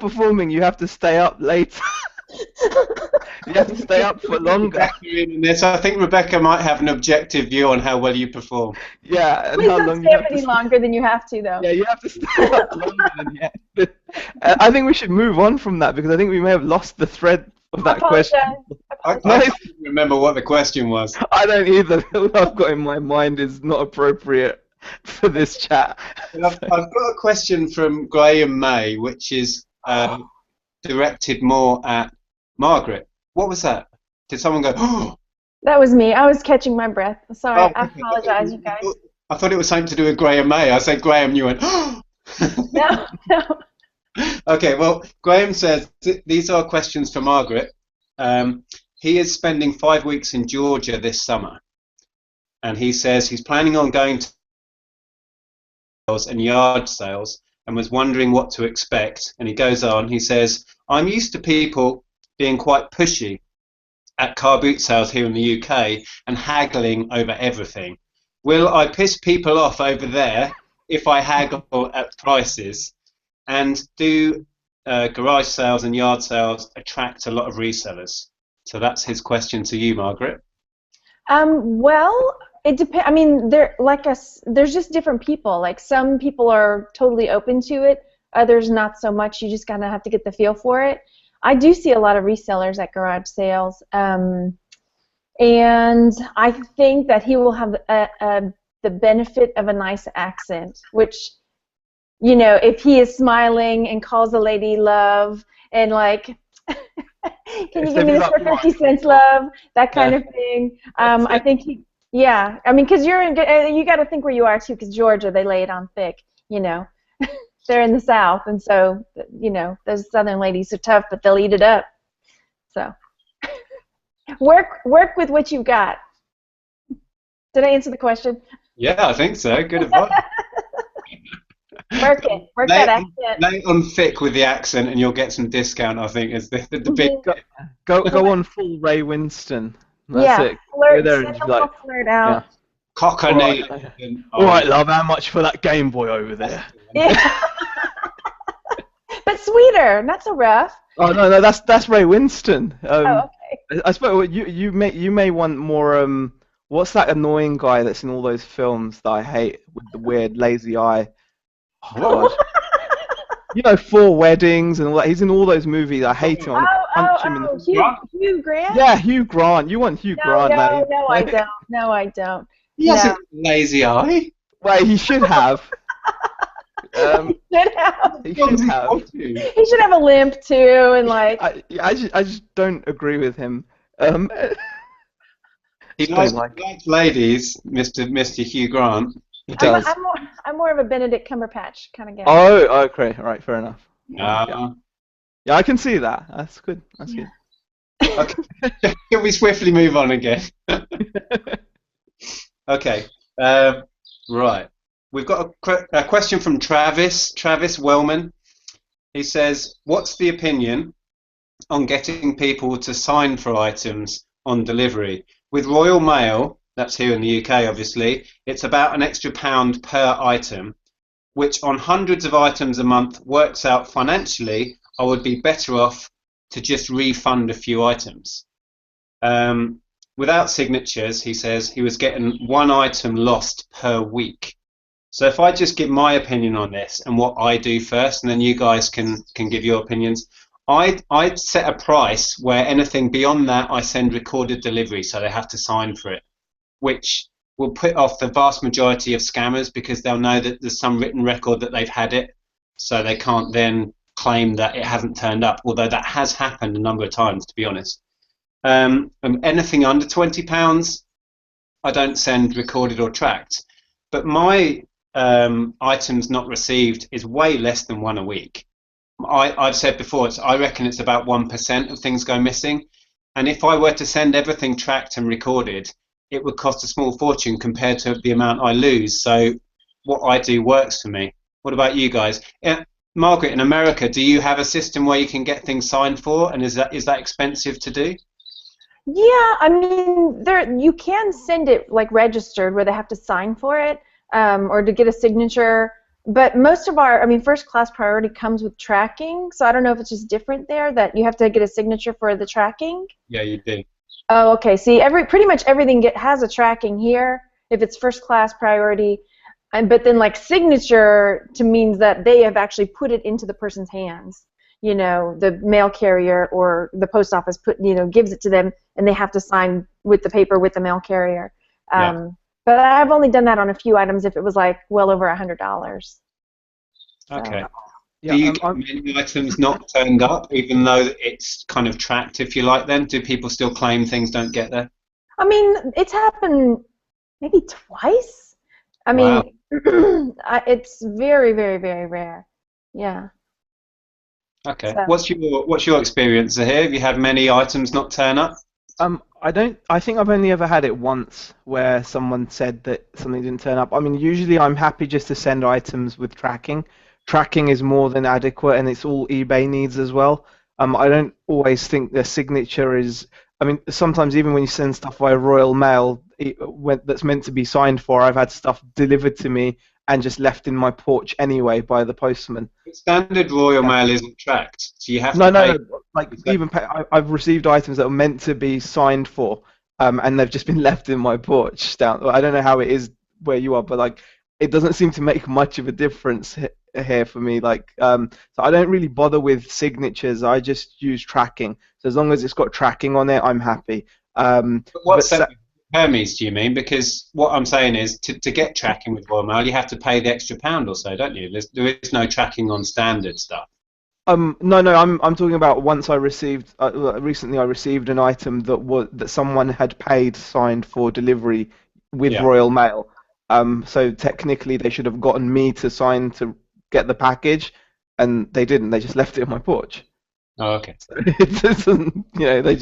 performing, you have to stay up later. You have to stay up for longer. I think Rebecca might have an objective view on how well you perform. Yeah, and please how don't long stay you up have any to longer than you have to, though. Yeah, you have to stay up longer than you have to. I think we should move on from that because I think we may have lost the thread of that question. I can't remember what the question was. I don't either. What I've got in my mind is not appropriate for this chat. I've got a question from Graham May, which is directed more at Margaret. What was that? Did someone go, oh? That was me. I was catching my breath. Sorry, I apologize, you guys. I thought it was something to do with Graham May. I said Graham, you went, oh! No. Okay, well, Graham says these are questions for Margaret. He is spending 5 weeks in Georgia this summer, and he says he's planning on going to sales and yard sales and was wondering what to expect. And he goes on, he says, I'm used to people being quite pushy at car boot sales here in the UK and haggling over everything. Will I piss people off over there if I haggle at prices? And do garage sales and yard sales attract a lot of resellers? So that's his question to you, Margaret. Well, it depends. I mean, there's just different people. Like some people are totally open to it, others not so much. You just kind of have to get the feel for it. I do see a lot of resellers at garage sales, and I think that he will have the benefit of a nice accent, which, you know, if he is smiling and calls a lady love and like, can you give me this for 50 cents, love? That kind of thing. I think I mean, because you got to think where you are too, because Georgia, they lay it on thick, you know. They're in the South, and so, you know, those Southern ladies are tough, but they'll eat it up. So, work with what you've got. Did I answer the question? Yeah, I think so. Good advice. Work that accent. Lay on thick with the accent, and you'll get some discount. I think is the big. Go on full Ray Winston. That's it. Flirt out. Yeah. Cockney. All right, love. How much for that Game Boy over there? Yeah. But sweeter, not so rough. Oh no, that's Ray Winston. Okay. I suppose you may want more. What's that annoying guy that's in all those films that I hate with the weird lazy eye? Oh, God. You know, Four Weddings and all that. He's in all those movies. I hate him. Punch him in the... Hugh Grant? Yeah, Hugh Grant. You want Hugh Grant? No, I don't. No, I don't. He hasn't lazy eye. Well, he should have. He should have a limp too, and like. I just don't agree with him. He likes ladies, Mr. Hugh Grant. He does. I'm more of a Benedict Cumberbatch kind of guy. Oh, okay, all right, fair enough. Yeah, I can see that. That's good. That's good. Okay. Can we swiftly move on again? Okay. Right. we've got a question from Travis Wellman. He says, what's the opinion on getting people to sign for items on delivery? With Royal Mail, that's here in the UK obviously, it's about an extra £1 per item, which on hundreds of items a month works out financially. I would be better off to just refund a few items. Without signatures, he says, he was getting one item lost per week. So if I just give my opinion on this and what I do first, and then you guys can give your opinions. I'd set a price where anything beyond that I send recorded delivery, so they have to sign for it, which will put off the vast majority of scammers because they'll know that there's some written record that they've had it, so they can't then claim that it hasn't turned up, although that has happened a number of times, to be honest. And anything under £20, I don't send recorded or tracked. But my items not received is way less than one a week. I've said before, I reckon it's about 1% of things go missing. And if I were to send everything tracked and recorded, it would cost a small fortune compared to the amount I lose. So what I do works for me. What about you guys? Margaret, in America, do you have a system where you can get things signed for, and is that expensive to do? Yeah, I mean, you can send it like registered where they have to sign for it, or to get a signature. But most of our, I mean, first class priority comes with tracking, so I don't know if it's just different there that you have to get a signature for the tracking. Yeah, you do. Oh, okay. See, pretty much everything has a tracking here if it's first class priority, but then like signature to means that they have actually put it into the person's hands. You know, the mail carrier or the post office gives it to them, and they have to sign with the paper with the mail carrier. Yeah. But I've only done that on a few items if it was like well over $100. Okay. Yeah, do you get many items not turned up, even though it's kind of tracked, if you like? Then do people still claim things don't get there? I mean, it's happened maybe twice. I Wow. mean, it's very, very, very rare. Yeah. Okay. So. What's your experience here? Have you had many items not turn up? I think I've only ever had it once where someone said that something didn't turn up. I mean, usually I'm happy just to send items with tracking. Tracking is more than adequate, and it's all eBay needs as well. I don't always think the signature is. I mean, sometimes even when you send stuff via Royal Mail, that's meant to be signed for, I've had stuff delivered to me and just left in my porch anyway by the postman. Standard Royal Mail isn't tracked, so you have No, to pay. no. Like I've received items that are meant to be signed for, and they've just been left in my porch down. I don't know how it is where you are, but like it doesn't seem to make much of a difference here for me. Like, so I don't really bother with signatures. I just use tracking. So as long as it's got tracking on it, I'm happy. But what's that? Hermes, do you mean? Because what I'm saying is to get tracking with Royal Mail, you have to pay the extra £1 or so, don't you? There is no tracking on standard stuff. No, I'm talking about once I received recently I received an item that someone had paid signed for delivery with Royal Mail. So technically they should have gotten me to sign to get the package, and they didn't. They just left it on my porch. Oh, okay. So it doesn't, they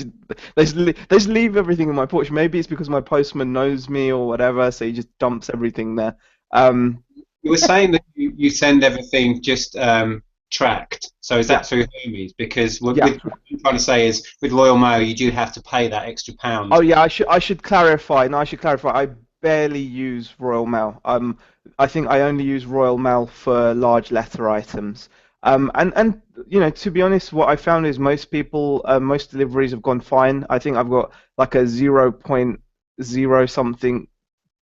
just leave everything in my porch. Maybe it's because my postman knows me or whatever, so he just dumps everything there. You were saying that you send everything just tracked. So is that through Hermes? Because what I'm trying to say is with Royal Mail, you do have to pay that extra £1. Oh yeah, I should clarify. No, I should clarify. I barely use Royal Mail. I think I only use Royal Mail for large letter items. And to be honest, what I found is most deliveries have gone fine. I think I've got like a 0.0 something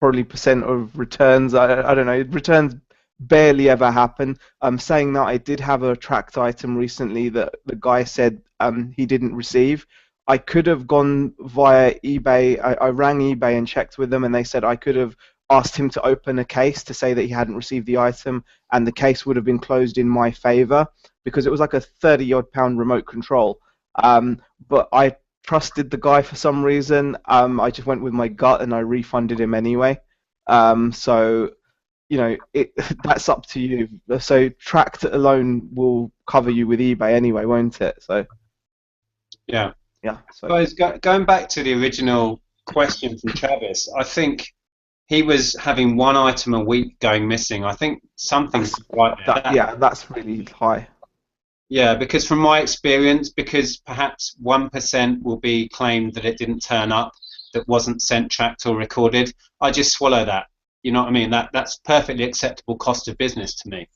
probably percent of returns. I don't know. Returns barely ever happen. Saying that, I did have a tracked item recently that the guy said he didn't receive. I could have gone via eBay. I rang eBay and checked with them, and they said I could have asked him to open a case to say that he hadn't received the item, and the case would have been closed in my favor because it was like a 30-odd-pound remote control. But I trusted the guy for some reason. I just went with my gut and I refunded him anyway. So that's up to you. So tracked alone will cover you with eBay anyway, won't it? So yeah. So guys, going back to the original question from Travis, I think he was having one item a week going missing. I think something's right there. Yeah, that's really high. Yeah, because from my experience, because perhaps 1% will be claimed that it didn't turn up, that wasn't sent, tracked, or recorded, I just swallow that. You know what I mean? That's perfectly acceptable cost of business to me.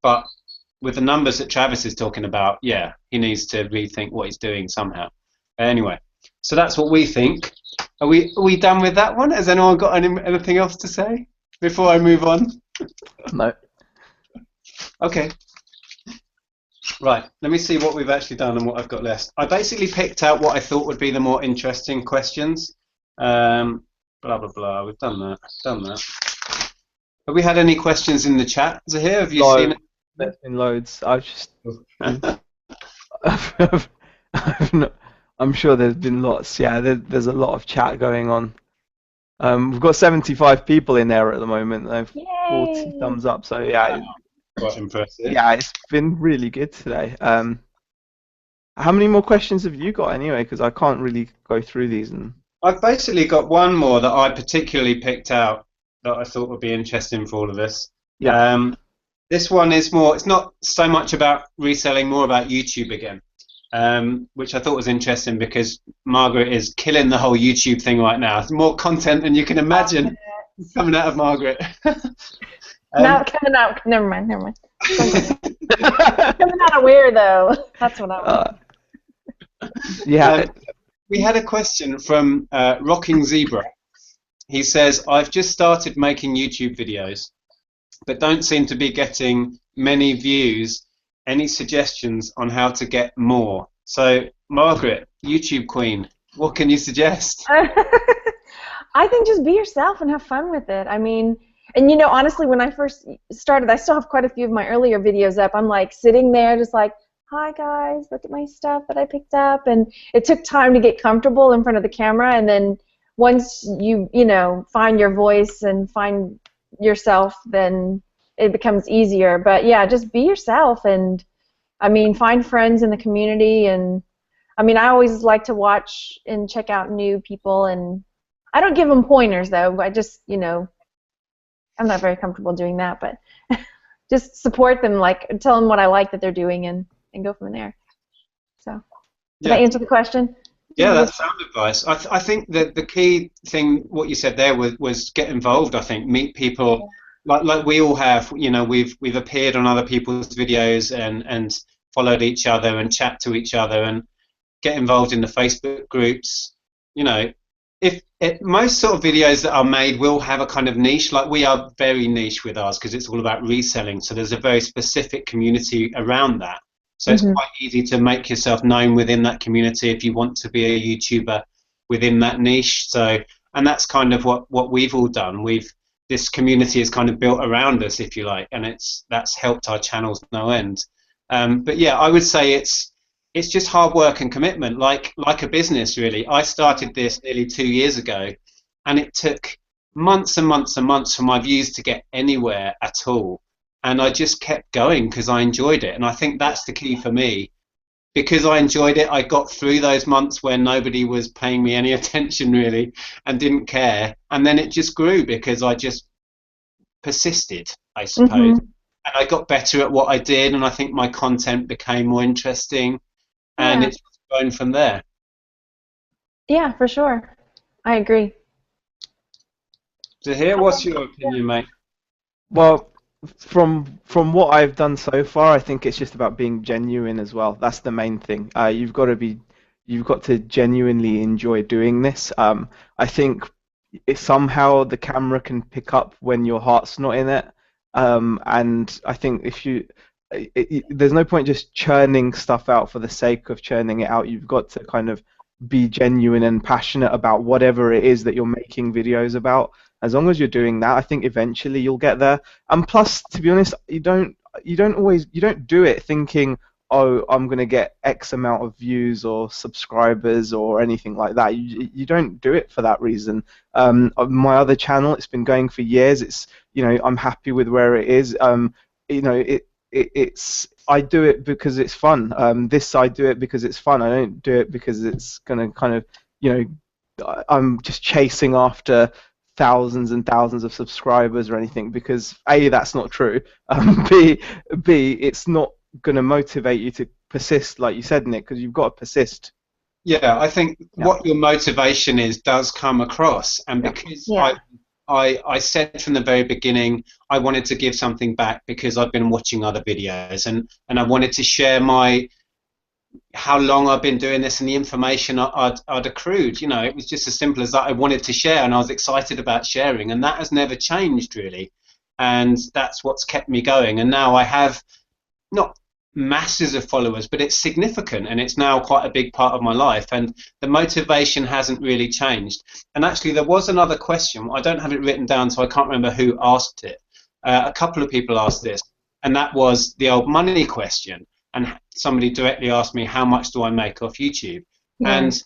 But with the numbers that Travis is talking about, yeah, he needs to rethink what he's doing somehow. Anyway, so that's what we think. Are we done with that one? Has anyone got anything else to say before I move on? No. Okay. Right, let me see what we've actually done and what I've got left. I basically picked out what I thought would be the more interesting questions. Blah, blah, blah. We've done that. Have we had any questions in the chat, Zahir? Have you seen it? There's been loads. I've just... I'm sure there's been lots. Yeah, there's a lot of chat going on. We've got 75 people in there at the moment. They've 40 thumbs up. So yeah, quite impressive. Yeah, it's been really good today. How many more questions have you got anyway? Because I can't really go through these. And I've basically got one more that I particularly picked out that I thought would be interesting for all of us. Yeah. This one is more. It's not so much about reselling, more about YouTube again. Which I thought was interesting because Margaret is killing the whole YouTube thing right now. It's more content than you can imagine coming out of Margaret. Not coming out. Never mind. Coming out of where though? That's what I want. Yeah. We had a question from Rocking Zebra. He says, "I've just started making YouTube videos, but don't seem to be getting many views. Any suggestions on how to get more?" So, Margaret, YouTube queen, what can you suggest? I think just be yourself and have fun with it. I mean, and you know, honestly, when I first started, I still have quite a few of my earlier videos up. I'm like sitting there just like, hi guys, look at my stuff that I picked up. And it took time to get comfortable in front of the camera. And then once you know, find your voice and find yourself, then it becomes easier. But yeah, just be yourself, and I mean, find friends in the community. And I mean, I always like to watch and check out new people, and I don't give them pointers though. I just, you know, I'm not very comfortable doing that, but just support them, like tell them what I like that they're doing, and go from there. So did I answer the question? Yeah, that's sound advice. I think that the key thing, what you said there, was get involved. I think meet people, like we all have. You know, we've appeared on other people's videos and followed each other and chat to each other and get involved in the Facebook groups. You know, most sort of videos that are made will have a kind of niche. Like we are very niche with ours because it's all about reselling. So there's a very specific community around that. So it's quite easy to make yourself known within that community if you want to be a YouTuber within that niche. So, and that's kind of what we've all done. This community is kind of built around us, if you like, and that's helped our channels no end. But yeah, I would say it's just hard work and commitment, like a business really. I started this nearly 2 years ago, and it took months and months and months for my views to get anywhere at all. And I just kept going because I enjoyed it. And I think that's the key for me. Because I enjoyed it, I got through those months where nobody was paying me any attention really and didn't care. And then it just grew because I just persisted, I suppose. And I got better at what I did, and I think my content became more interesting. And it's grown from there. Yeah, for sure. I agree. Zahir, what's your opinion, mate? Well, from what I've done so far, I think it's just about being genuine as well. That's the main thing. You've got to genuinely enjoy doing this. I think somehow the camera can pick up when your heart's not in it. And I think there's no point just churning stuff out for the sake of churning it out. You've got to kind of be genuine and passionate about whatever it is that you're making videos about. As long as you're doing that, I think eventually you'll get there. And plus, to be honest, you don't do it thinking, oh, I'm going to get X amount of views or subscribers or anything like that. You don't do it for that reason. My other channel, it's been going for years. It's, you know, I'm happy with where it is. You know, I do it because it's fun. I do it because it's fun. I don't do it because it's going to kind of, you know, I'm just chasing after thousands and thousands of subscribers or anything, because A, that's not true. B, it's not going to motivate you to persist, like you said, Nick, because you've got to persist. Yeah, I think Yeah. what your motivation is does come across, and Yeah. because Yeah. I said from the very beginning I wanted to give something back because I've been watching other videos, and I wanted to share how long I've been doing this and the information I'd accrued. You know, it was just as simple as that. I wanted to share, and I was excited about sharing, and that has never changed really, and that's what's kept me going. And now I have not masses of followers, but it's significant, and it's now quite a big part of my life, and the motivation hasn't really changed. And actually there was another question, I don't have it written down so I can't remember who asked it. A couple of people asked this, and that was the old money question, and somebody directly asked me, how much do I make off YouTube? Yeah. And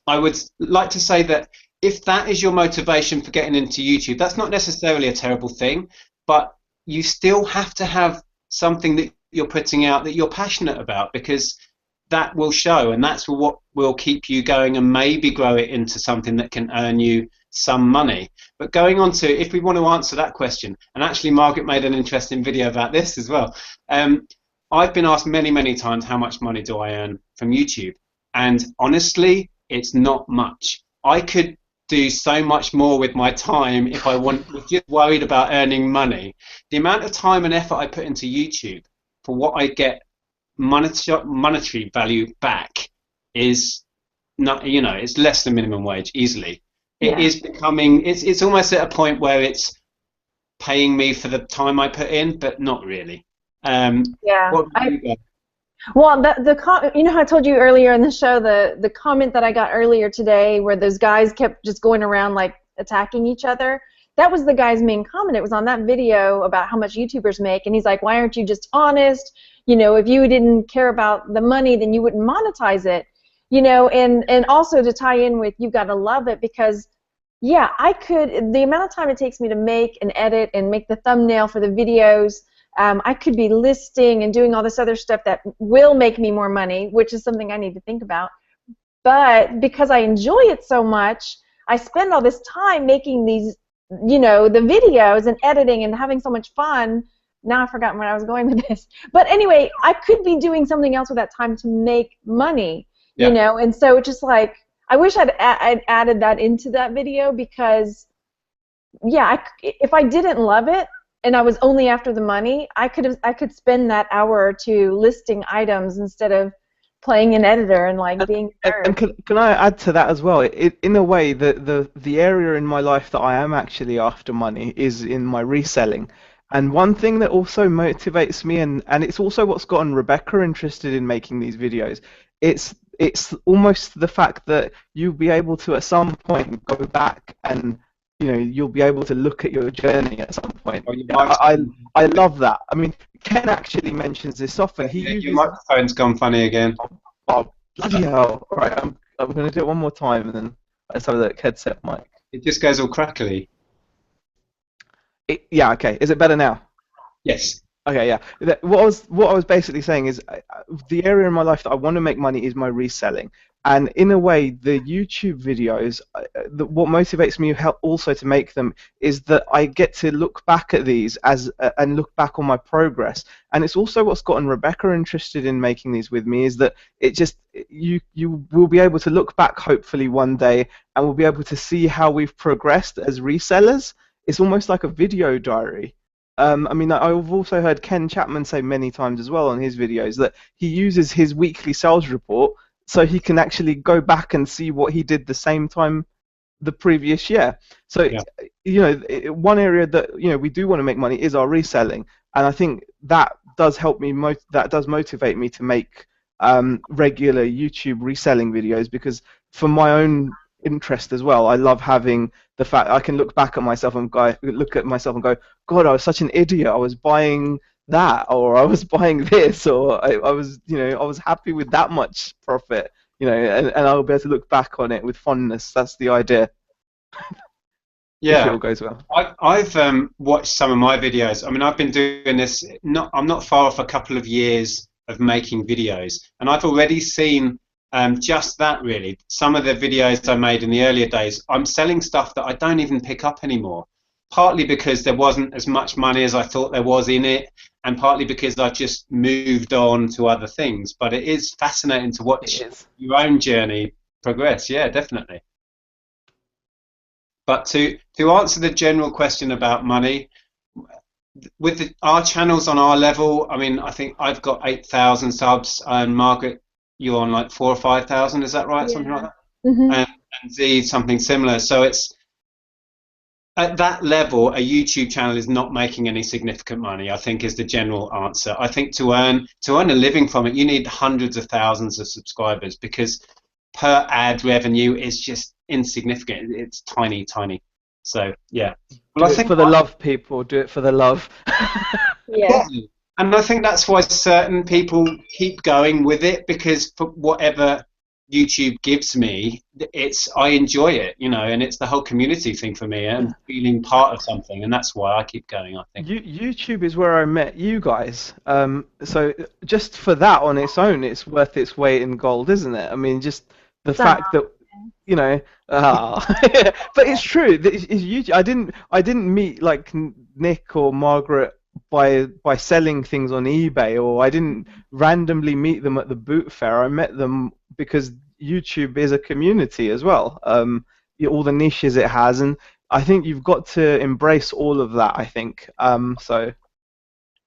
I would like to say that if that is your motivation for getting into YouTube, that's not necessarily a terrible thing, but you still have to have something that you're putting out that you're passionate about, because that will show, and that's what will keep you going and maybe grow it into something that can earn you some money. But going on to, if we want to answer that question, and actually Margaret made an interesting video about this as well. I've been asked many times, how much money do I earn from YouTube? And honestly, it's not much. I could do so much more with my time if I was just worried about earning money. The amount of time and effort I put into YouTube for what I get monetary value back is not, you know, it's less than minimum wage easily. It is becoming, it's almost at a point where it's paying me for the time I put in, but not really. Yeah. What have you got? Well, you know how I told you earlier in the show, the comment that I got earlier today where those guys kept just going around like attacking each other, that was the guy's main comment. It was on that video about how much YouTubers make, and he's like, why aren't you just honest? You know, if you didn't care about the money, then you wouldn't monetize it. You know, and also to tie in with, you've got to love it, because yeah, the amount of time it takes me to make and edit and make the thumbnail for the videos, I could be listing and doing all this other stuff that will make me more money, which is something I need to think about. But because I enjoy it so much, I spend all this time making these, you know, the videos and editing and having so much fun. Now I've forgotten where I was going with this. But anyway, I could be doing something else with that time to make money, you know, and so it's just like, I wish I'd added that into that video, because, yeah, if I didn't love it, and I was only after the money, I could spend that hour or two listing items instead of playing an editor and like being a nerd. And can I add to that as well? In a way, the area in my life that I am actually after money is in my reselling. And one thing that also motivates me, and it's also what's gotten Rebecca interested in making these videos, it's almost the fact that you'll be able to at some point go back and, you know, you'll be able to look at your journey at some point. I love that. I mean, Ken actually mentions this often. Your microphone's gone funny again. Oh, bloody hell. All right, I'm going to do it one more time, and then let's have a look. Headset mic. It just goes all crackly. Yeah, okay. Is it better now? Yes. Okay, yeah. What I was basically saying is, the area in my life that I want to make money is my reselling. And in a way, the YouTube videos, what motivates me also to make them is that I get to look back at these and look back on my progress. And it's also what's gotten Rebecca interested in making these with me, is that you will be able to look back hopefully one day, and we'll be able to see how we've progressed as resellers. It's almost like a video diary. I mean, I've also heard Ken Chapman say many times as well on his videos that he uses his weekly sales report so he can actually go back and see what he did the same time the previous year. So, you know, one area that, you know, we do want to make money is our reselling, and I think that does help me. That does motivate me to make regular YouTube reselling videos, because for my own interest as well, I love having the fact I can look back at myself and go, God, I was such an idiot. I was buying that, or I was buying this, or I was, you know, I was happy with that much profit, you know, and I'll be able to look back on it with fondness. That's the idea. Yeah, if it all goes well. I've watched some of my videos. I mean, I've been doing this. I'm not far off a couple of years of making videos, and I've already seen just that really. Some of the videos I made in the earlier days, I'm selling stuff that I don't even pick up anymore. Partly because there wasn't as much money as I thought there was in it, and partly because I've just moved on to other things. But it is fascinating to watch your own journey progress. Yeah, definitely. But to answer the general question about money, with our channels on our level, I mean, I think I've got 8,000 subs, and Margaret, you're on like 4,000 or 5,000. Is that right? Yeah. Something like that. Mm-hmm. And Z something similar. So it's at that level, a YouTube channel is not making any significant money, I think, is the general answer. I think to earn a living from it, you need hundreds of thousands of subscribers, because per ad revenue is just insignificant. It's tiny, tiny. So yeah. Well, do it for the love, people. Do it for the love. Yeah. And I think that's why certain people keep going with it, because for whatever YouTube gives me, I enjoy it, you know, and it's the whole community thing for me, and feeling part of something, and that's why I keep going, I think. YouTube is where I met you guys. So just for that on its own, it's worth its weight in gold, isn't it? I mean, just the fact that, you know, but it's true. It's YouTube. I didn't meet like Nick or Margaret by selling things on eBay, or I didn't randomly meet them at the boot fair. I met them because YouTube is a community as well. All the niches it has, and I think you've got to embrace all of that, I think. So,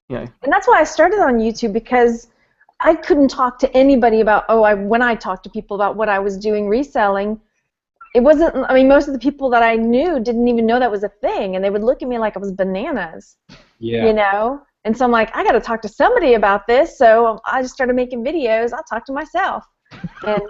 you know. And that's why I started on YouTube, because I couldn't talk to anybody about, when I talked to people about what I was doing reselling, it wasn't, I mean, most of the people that I knew didn't even know that was a thing, and they would look at me like I was bananas, you know? And so I'm like, I got to talk to somebody about this, so I just started making videos. I'll talk to myself. And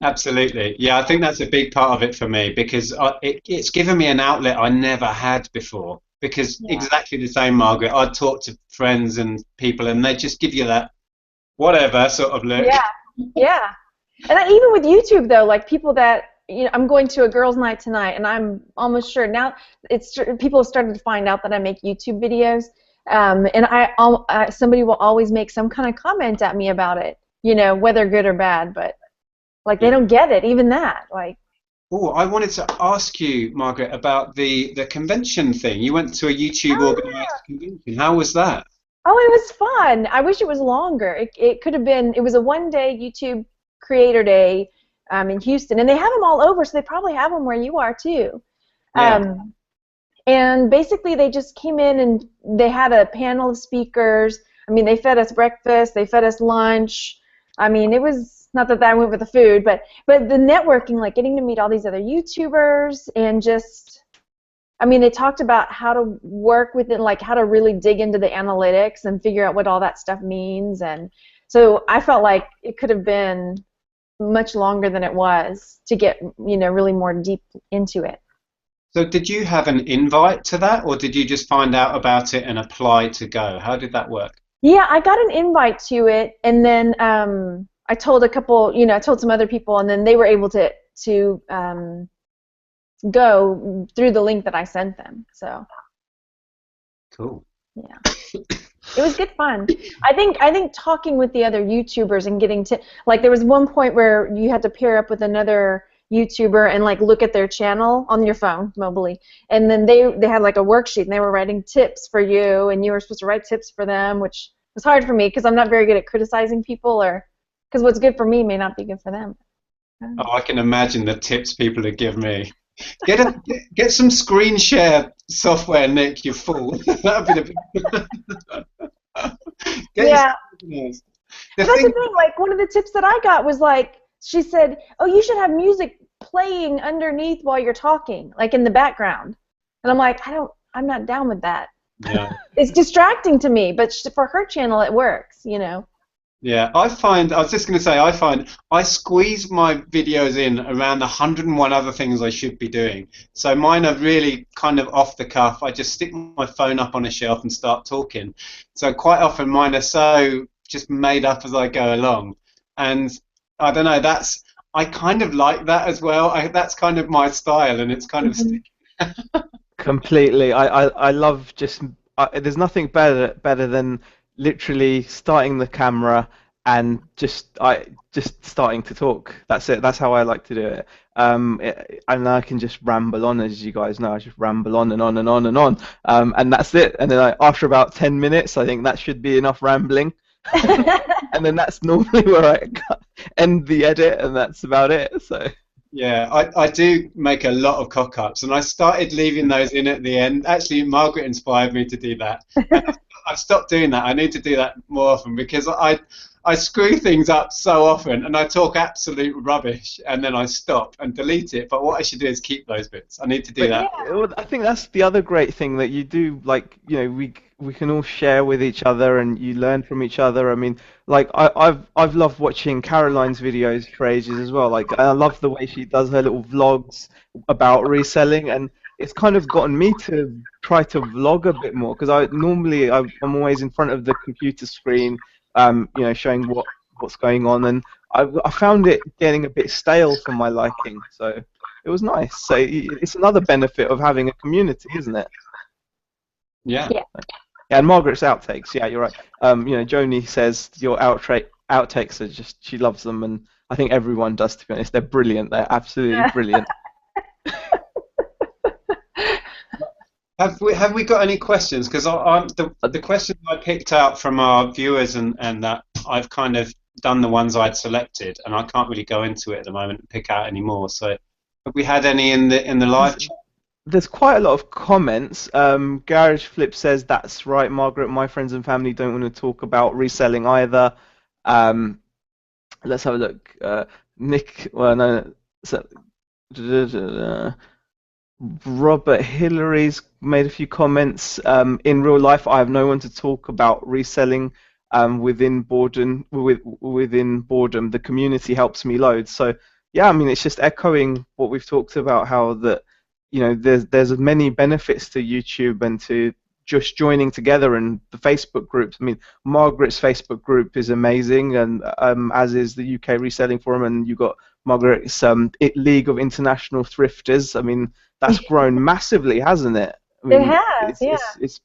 Absolutely. Yeah, I think that's a big part of it for me, because it's given me an outlet I never had before. Because exactly the same, Margaret, I'd talk to friends and people, and they just give you that whatever sort of look. Yeah. And even with YouTube, though, like people that, you know, I'm going to a girls' night tonight, and I'm almost sure now people have started to find out that I make YouTube videos, and somebody will always make some kind of comment at me about it, you know, whether good or bad, but like they don't get it, even that, like. Oh, I wanted to ask you, Margaret, about the convention thing. You went to a YouTube organized convention. How was that? Oh, it was fun. I wish it was longer. It could have been. It was a one-day YouTube Creator Day in Houston, and they have them all over, so they probably have them where you are too. Yeah. And basically, they just came in and they had a panel of speakers. I mean, they fed us breakfast, they fed us lunch. I mean, it was not that I went with the food, but the networking, like getting to meet all these other YouTubers, and just, I mean, they talked about how to work with it, like how to really dig into the analytics and figure out what all that stuff means. And so I felt like it could have been much longer than it was to get, you know, really more deep into it. So did you have an invite to that, or did you just find out about it and apply to go? How did that work? Yeah, I got an invite to it, and then I told a couple, you know, I told some other people, and then they were able to go through the link that I sent them. So cool. Yeah. It was good fun. I think talking with the other YouTubers and getting to, like, there was one point where you had to pair up with another YouTuber and like look at their channel on your phone mobily, and then they had like a worksheet, and they were writing tips for you, and you were supposed to write tips for them, which was hard for me because I'm not very good at criticizing people, or because what's good for me may not be good for them. Oh, I can imagine the tips people would give me. Get some screen share software, Nick. You fool. That'd be yeah. That's the thing. Like, one of the tips that I got was like, she said, "Oh, you should have music playing underneath while you're talking, like in the background." And I'm like, I'm not down with that. Yeah. It's distracting to me, but for her channel, it works, you know. Yeah, I was just going to say, I squeeze my videos in around 101 other things I should be doing. So mine are really kind of off the cuff. I just stick my phone up on a shelf and start talking. So quite often mine are so just made up as I go along. And I don't know, I kind of like that as well. That's kind of my style, and it's kind of completely. I love just, there's nothing better than literally starting the camera and just starting to talk. That's it. That's how I like to do it. And I can just ramble on, as you guys know. I just ramble on and on and on and on, and that's it. And then after about 10 minutes, I think that should be enough rambling. And then that's normally where I end the edit, and that's about it. So. Yeah, I do make a lot of cock-ups, and I started leaving those in at the end. Actually, Margaret inspired me to do that. And I've stopped doing that. I need to do that more often because I screw things up so often, and I talk absolute rubbish, and then I stop and delete it. But what I should do is keep those bits. I need to do that. Yeah, I think that's the other great thing that you do. Like, we can all share with each other, and you learn from each other. I mean, like I've loved watching Caroline's videos for ages as well. Like, I love the way she does her little vlogs about reselling, and it's kind of gotten me to try to vlog a bit more because I'm always in front of the computer screen, showing what's going on, and I found it getting a bit stale for my liking. So it was nice. So it's another benefit of having a community, isn't it? Yeah. Yeah. Yeah, and Margaret's outtakes. Yeah, you're right. Joni says your outtakes are just, she loves them, and I think everyone does. To be honest, they're brilliant. They're absolutely brilliant. Have we got any questions? Because the questions I picked out from our viewers and that I've kind of done the ones I'd selected, and I can't really go into it at the moment and pick out any more. So have we had any in the live chat? There's quite a lot of comments. Garage Flip says that's right, Margaret. My friends and family don't want to talk about reselling either. Let's have a look. Nick, well, no. So, Robert Hillary's made a few comments. In real life, I have no one to talk about reselling. Within boredom, the community helps me loads. So yeah, I mean, it's just echoing what we've talked about, how that there's many benefits to YouTube and to just joining together, and the Facebook groups. I mean, Margaret's Facebook group is amazing, and as is the UK Reselling Forum, and you've got Margaret's League of International Thrifters. I mean, that's grown massively, hasn't it? I mean, It has, yeah. It's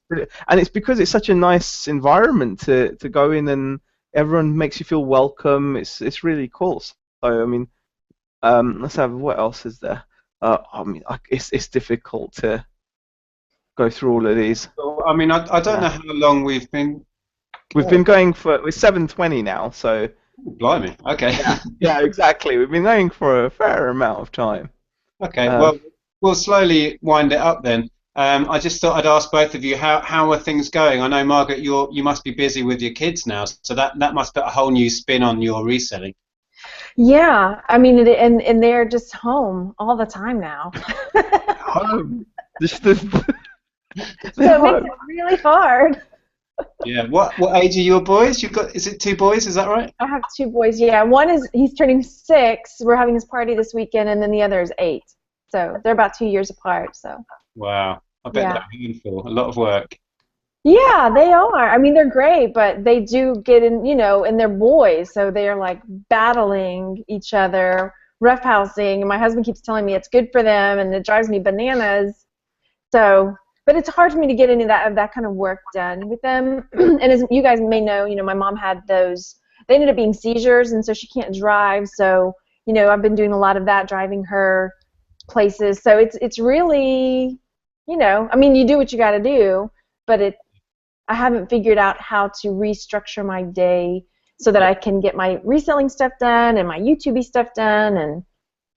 and it's because it's such a nice environment to go in, and everyone makes you feel welcome. It's really cool. So I mean, let's have, what else is there? I mean, it's difficult to go through all of these. So, I mean, I don't know how long we've been. We've been going we're 7:20 now, so. Blimey. Okay. Yeah, exactly. We've been going for a fair amount of time. Okay. Well, we'll slowly wind it up then. I just thought I'd ask both of you, how are things going? I know, Margaret, you must be busy with your kids now, so that must put a whole new spin on your reselling. Yeah, I mean, and they're just home all the time now. Home. So it makes it really hard. Yeah. What age are your boys? Is it 2 boys? Is that right? I have 2 boys. Yeah, he's turning 6. We're having his party this weekend, and then the other is 8. So they're about 2 years apart. So. Wow. I bet they're painful. A lot of work. Yeah, they are. I mean, they're great, but they do get in, and they're boys, so they're like battling each other, roughhousing. And my husband keeps telling me it's good for them, and it drives me bananas. So, but it's hard for me to get any of that kind of work done with them. And as you guys may know, my mom had those. They ended up being seizures, and so she can't drive. So, I've been doing a lot of that, driving her places. So it's really, I mean, you do what you got to do, but I haven't figured out how to restructure my day so that I can get my reselling stuff done and my YouTube stuff done. And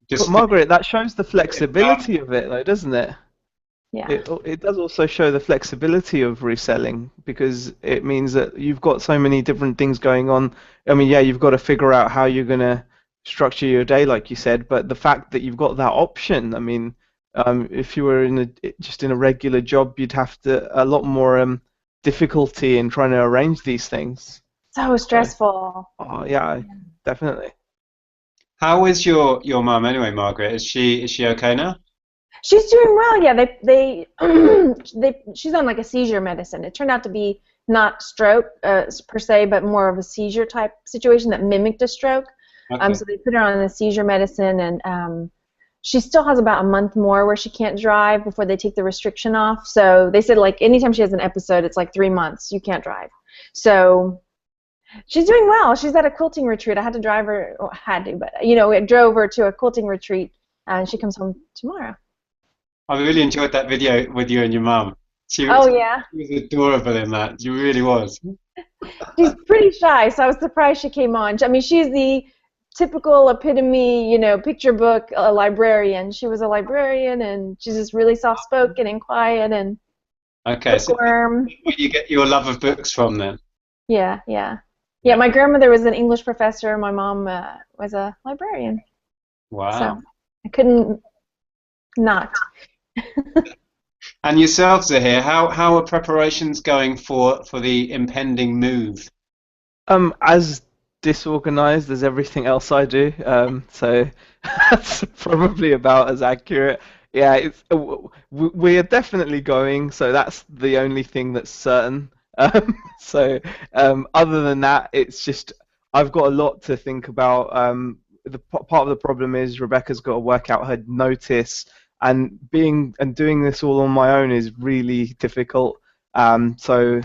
but Margaret, that shows the flexibility of it, though, doesn't it? Yeah. It does also show the flexibility of reselling, because it means that you've got so many different things going on. I mean, yeah, you've got to figure out how you're going to structure your day, like you said, but the fact that you've got that option, I mean, if you were just in a regular job, you'd have a lot more difficulty in trying to arrange these things. So stressful. Oh yeah, definitely. How is your mum anyway, Margaret? Is she okay now? She's doing well. Yeah, she's on like a seizure medicine. It turned out to be not stroke per se, but more of a seizure type situation that mimicked a stroke. Okay. So they put her on a seizure medicine, and she still has about a month more where she can't drive before they take the restriction off. So they said, like, anytime she has an episode, it's like 3 months. You can't drive. So She's doing well. She's at a quilting retreat. I had to drive her, or had to, but I drove her to a quilting retreat, and she comes home tomorrow. I really enjoyed that video with you and your mum. Oh yeah. She was adorable in that. She really was. She's pretty shy, so I was surprised she came on. I mean, she's the typical epitome, picture book librarian. She was a librarian, and she's just really soft-spoken and quiet and Okay, so bookworm. where do you get your love of books from then? Yeah. My grandmother was an English professor. My mom was a librarian. Wow. So I couldn't not. And yourselves are here. How are preparations going for the impending move? As disorganized as everything else I do, so that's probably about as accurate. Yeah, we are definitely going, so that's the only thing that's certain. Other than that, it's just I've got a lot to think about. The part of the problem is Rebecca's got to work out her notice, and doing this all on my own is really difficult. So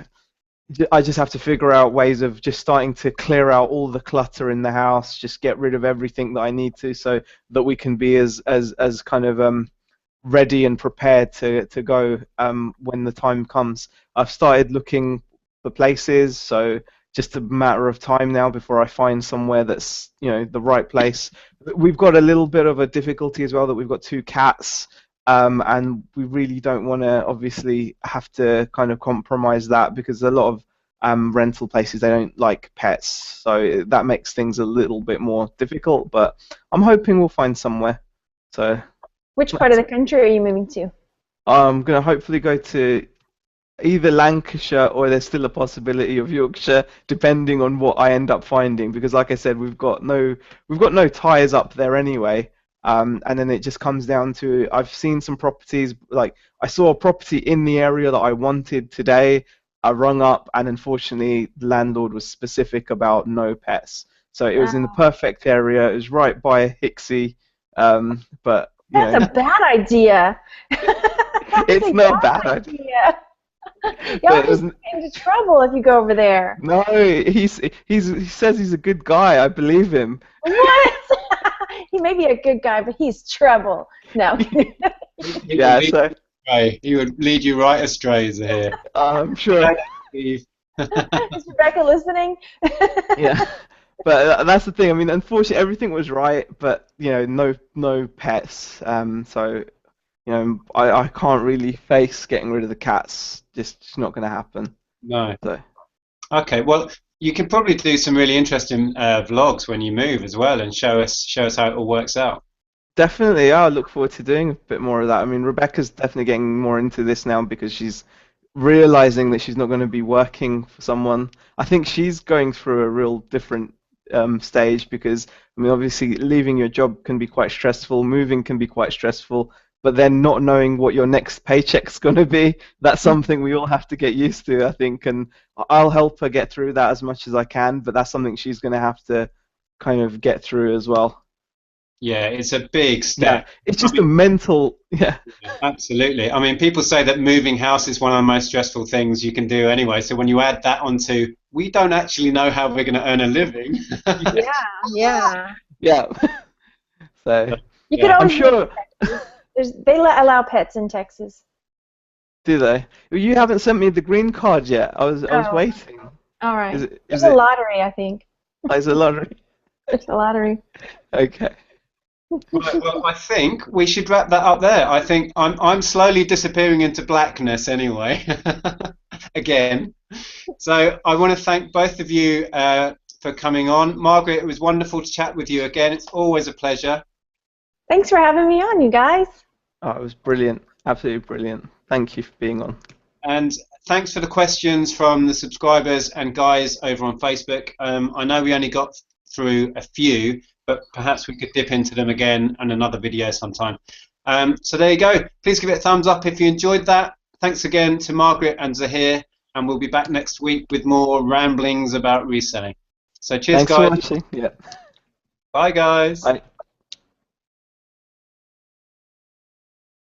I just have to figure out ways of just starting to clear out all the clutter in the house, just get rid of everything that I need to, so that we can be as kind of ready and prepared to go when the time comes. I've started looking for places, so just a matter of time now before I find somewhere that's the right place. We've got a little bit of a difficulty as well that we've got 2 cats, and we really don't want to obviously have to kind of compromise that, because a lot of rental places, they don't like pets, so that makes things a little bit more difficult, but I'm hoping we'll find somewhere. So Which part of the country are you moving to? I'm going to hopefully go to either Lancashire, or there's still a possibility of Yorkshire, depending on what I end up finding, because like I said, we've got no ties up there anyway. And then it just comes down to, I've seen some properties, like I saw a property in the area that I wanted today. I rung up, and unfortunately the landlord was specific about no pets. So it was in the perfect area. It was right by Hixie, but that's a bad idea. It's not a bad idea. Y'all just get into trouble if you go over there. No, he says he's a good guy. I believe him. What? He may be a good guy, but he's trouble. No. Yeah, so he would lead you right astray, here. I'm sure. Is Rebecca listening? Yeah, but that's the thing. I mean, unfortunately, everything was right, but no pets. So I can't really face getting rid of the cats. Just not going to happen. No. So. Okay, well, you can probably do some really interesting vlogs when you move as well, and show us how it all works out. Definitely, yeah. I look forward to doing a bit more of that. I mean, Rebecca's definitely getting more into this now, because she's realizing that she's not going to be working for someone. I think she's going through a real different stage, because I mean, obviously, leaving your job can be quite stressful. Moving can be quite stressful. But then not knowing what your next paycheck's going to be, that's something we all have to get used to, I think. And I'll help her get through that as much as I can, but that's something she's going to have to kind of get through as well. Yeah, it's a big step. Yeah, it's just a mental, yeah. Absolutely. I mean, people say that moving house is one of the most stressful things you can do anyway. So when you add that onto, we don't actually know how we're going to earn a living. Yeah. So you could always, I'm sure. They allow pets in Texas. Do they? Well, you haven't sent me the green card yet. I was waiting. All right. Is There's a lottery, I think. There's a lottery. There's a lottery. Okay. Right, well, I think we should wrap that up there. I think I'm slowly disappearing into blackness anyway. Again. So I want to thank both of you for coming on. Margaret, it was wonderful to chat with you again. It's always a pleasure. Thanks for having me on, you guys. Oh, it was brilliant. Absolutely brilliant. Thank you for being on. And thanks for the questions from the subscribers and guys over on Facebook. I know we only got through a few, but perhaps we could dip into them again in another video sometime. So there you go. Please give it a thumbs up if you enjoyed that. Thanks again to Margaret and Zahir, and we'll be back next week with more ramblings about reselling. So cheers, guys. Thanks for watching. Yeah. Bye, guys. Bye.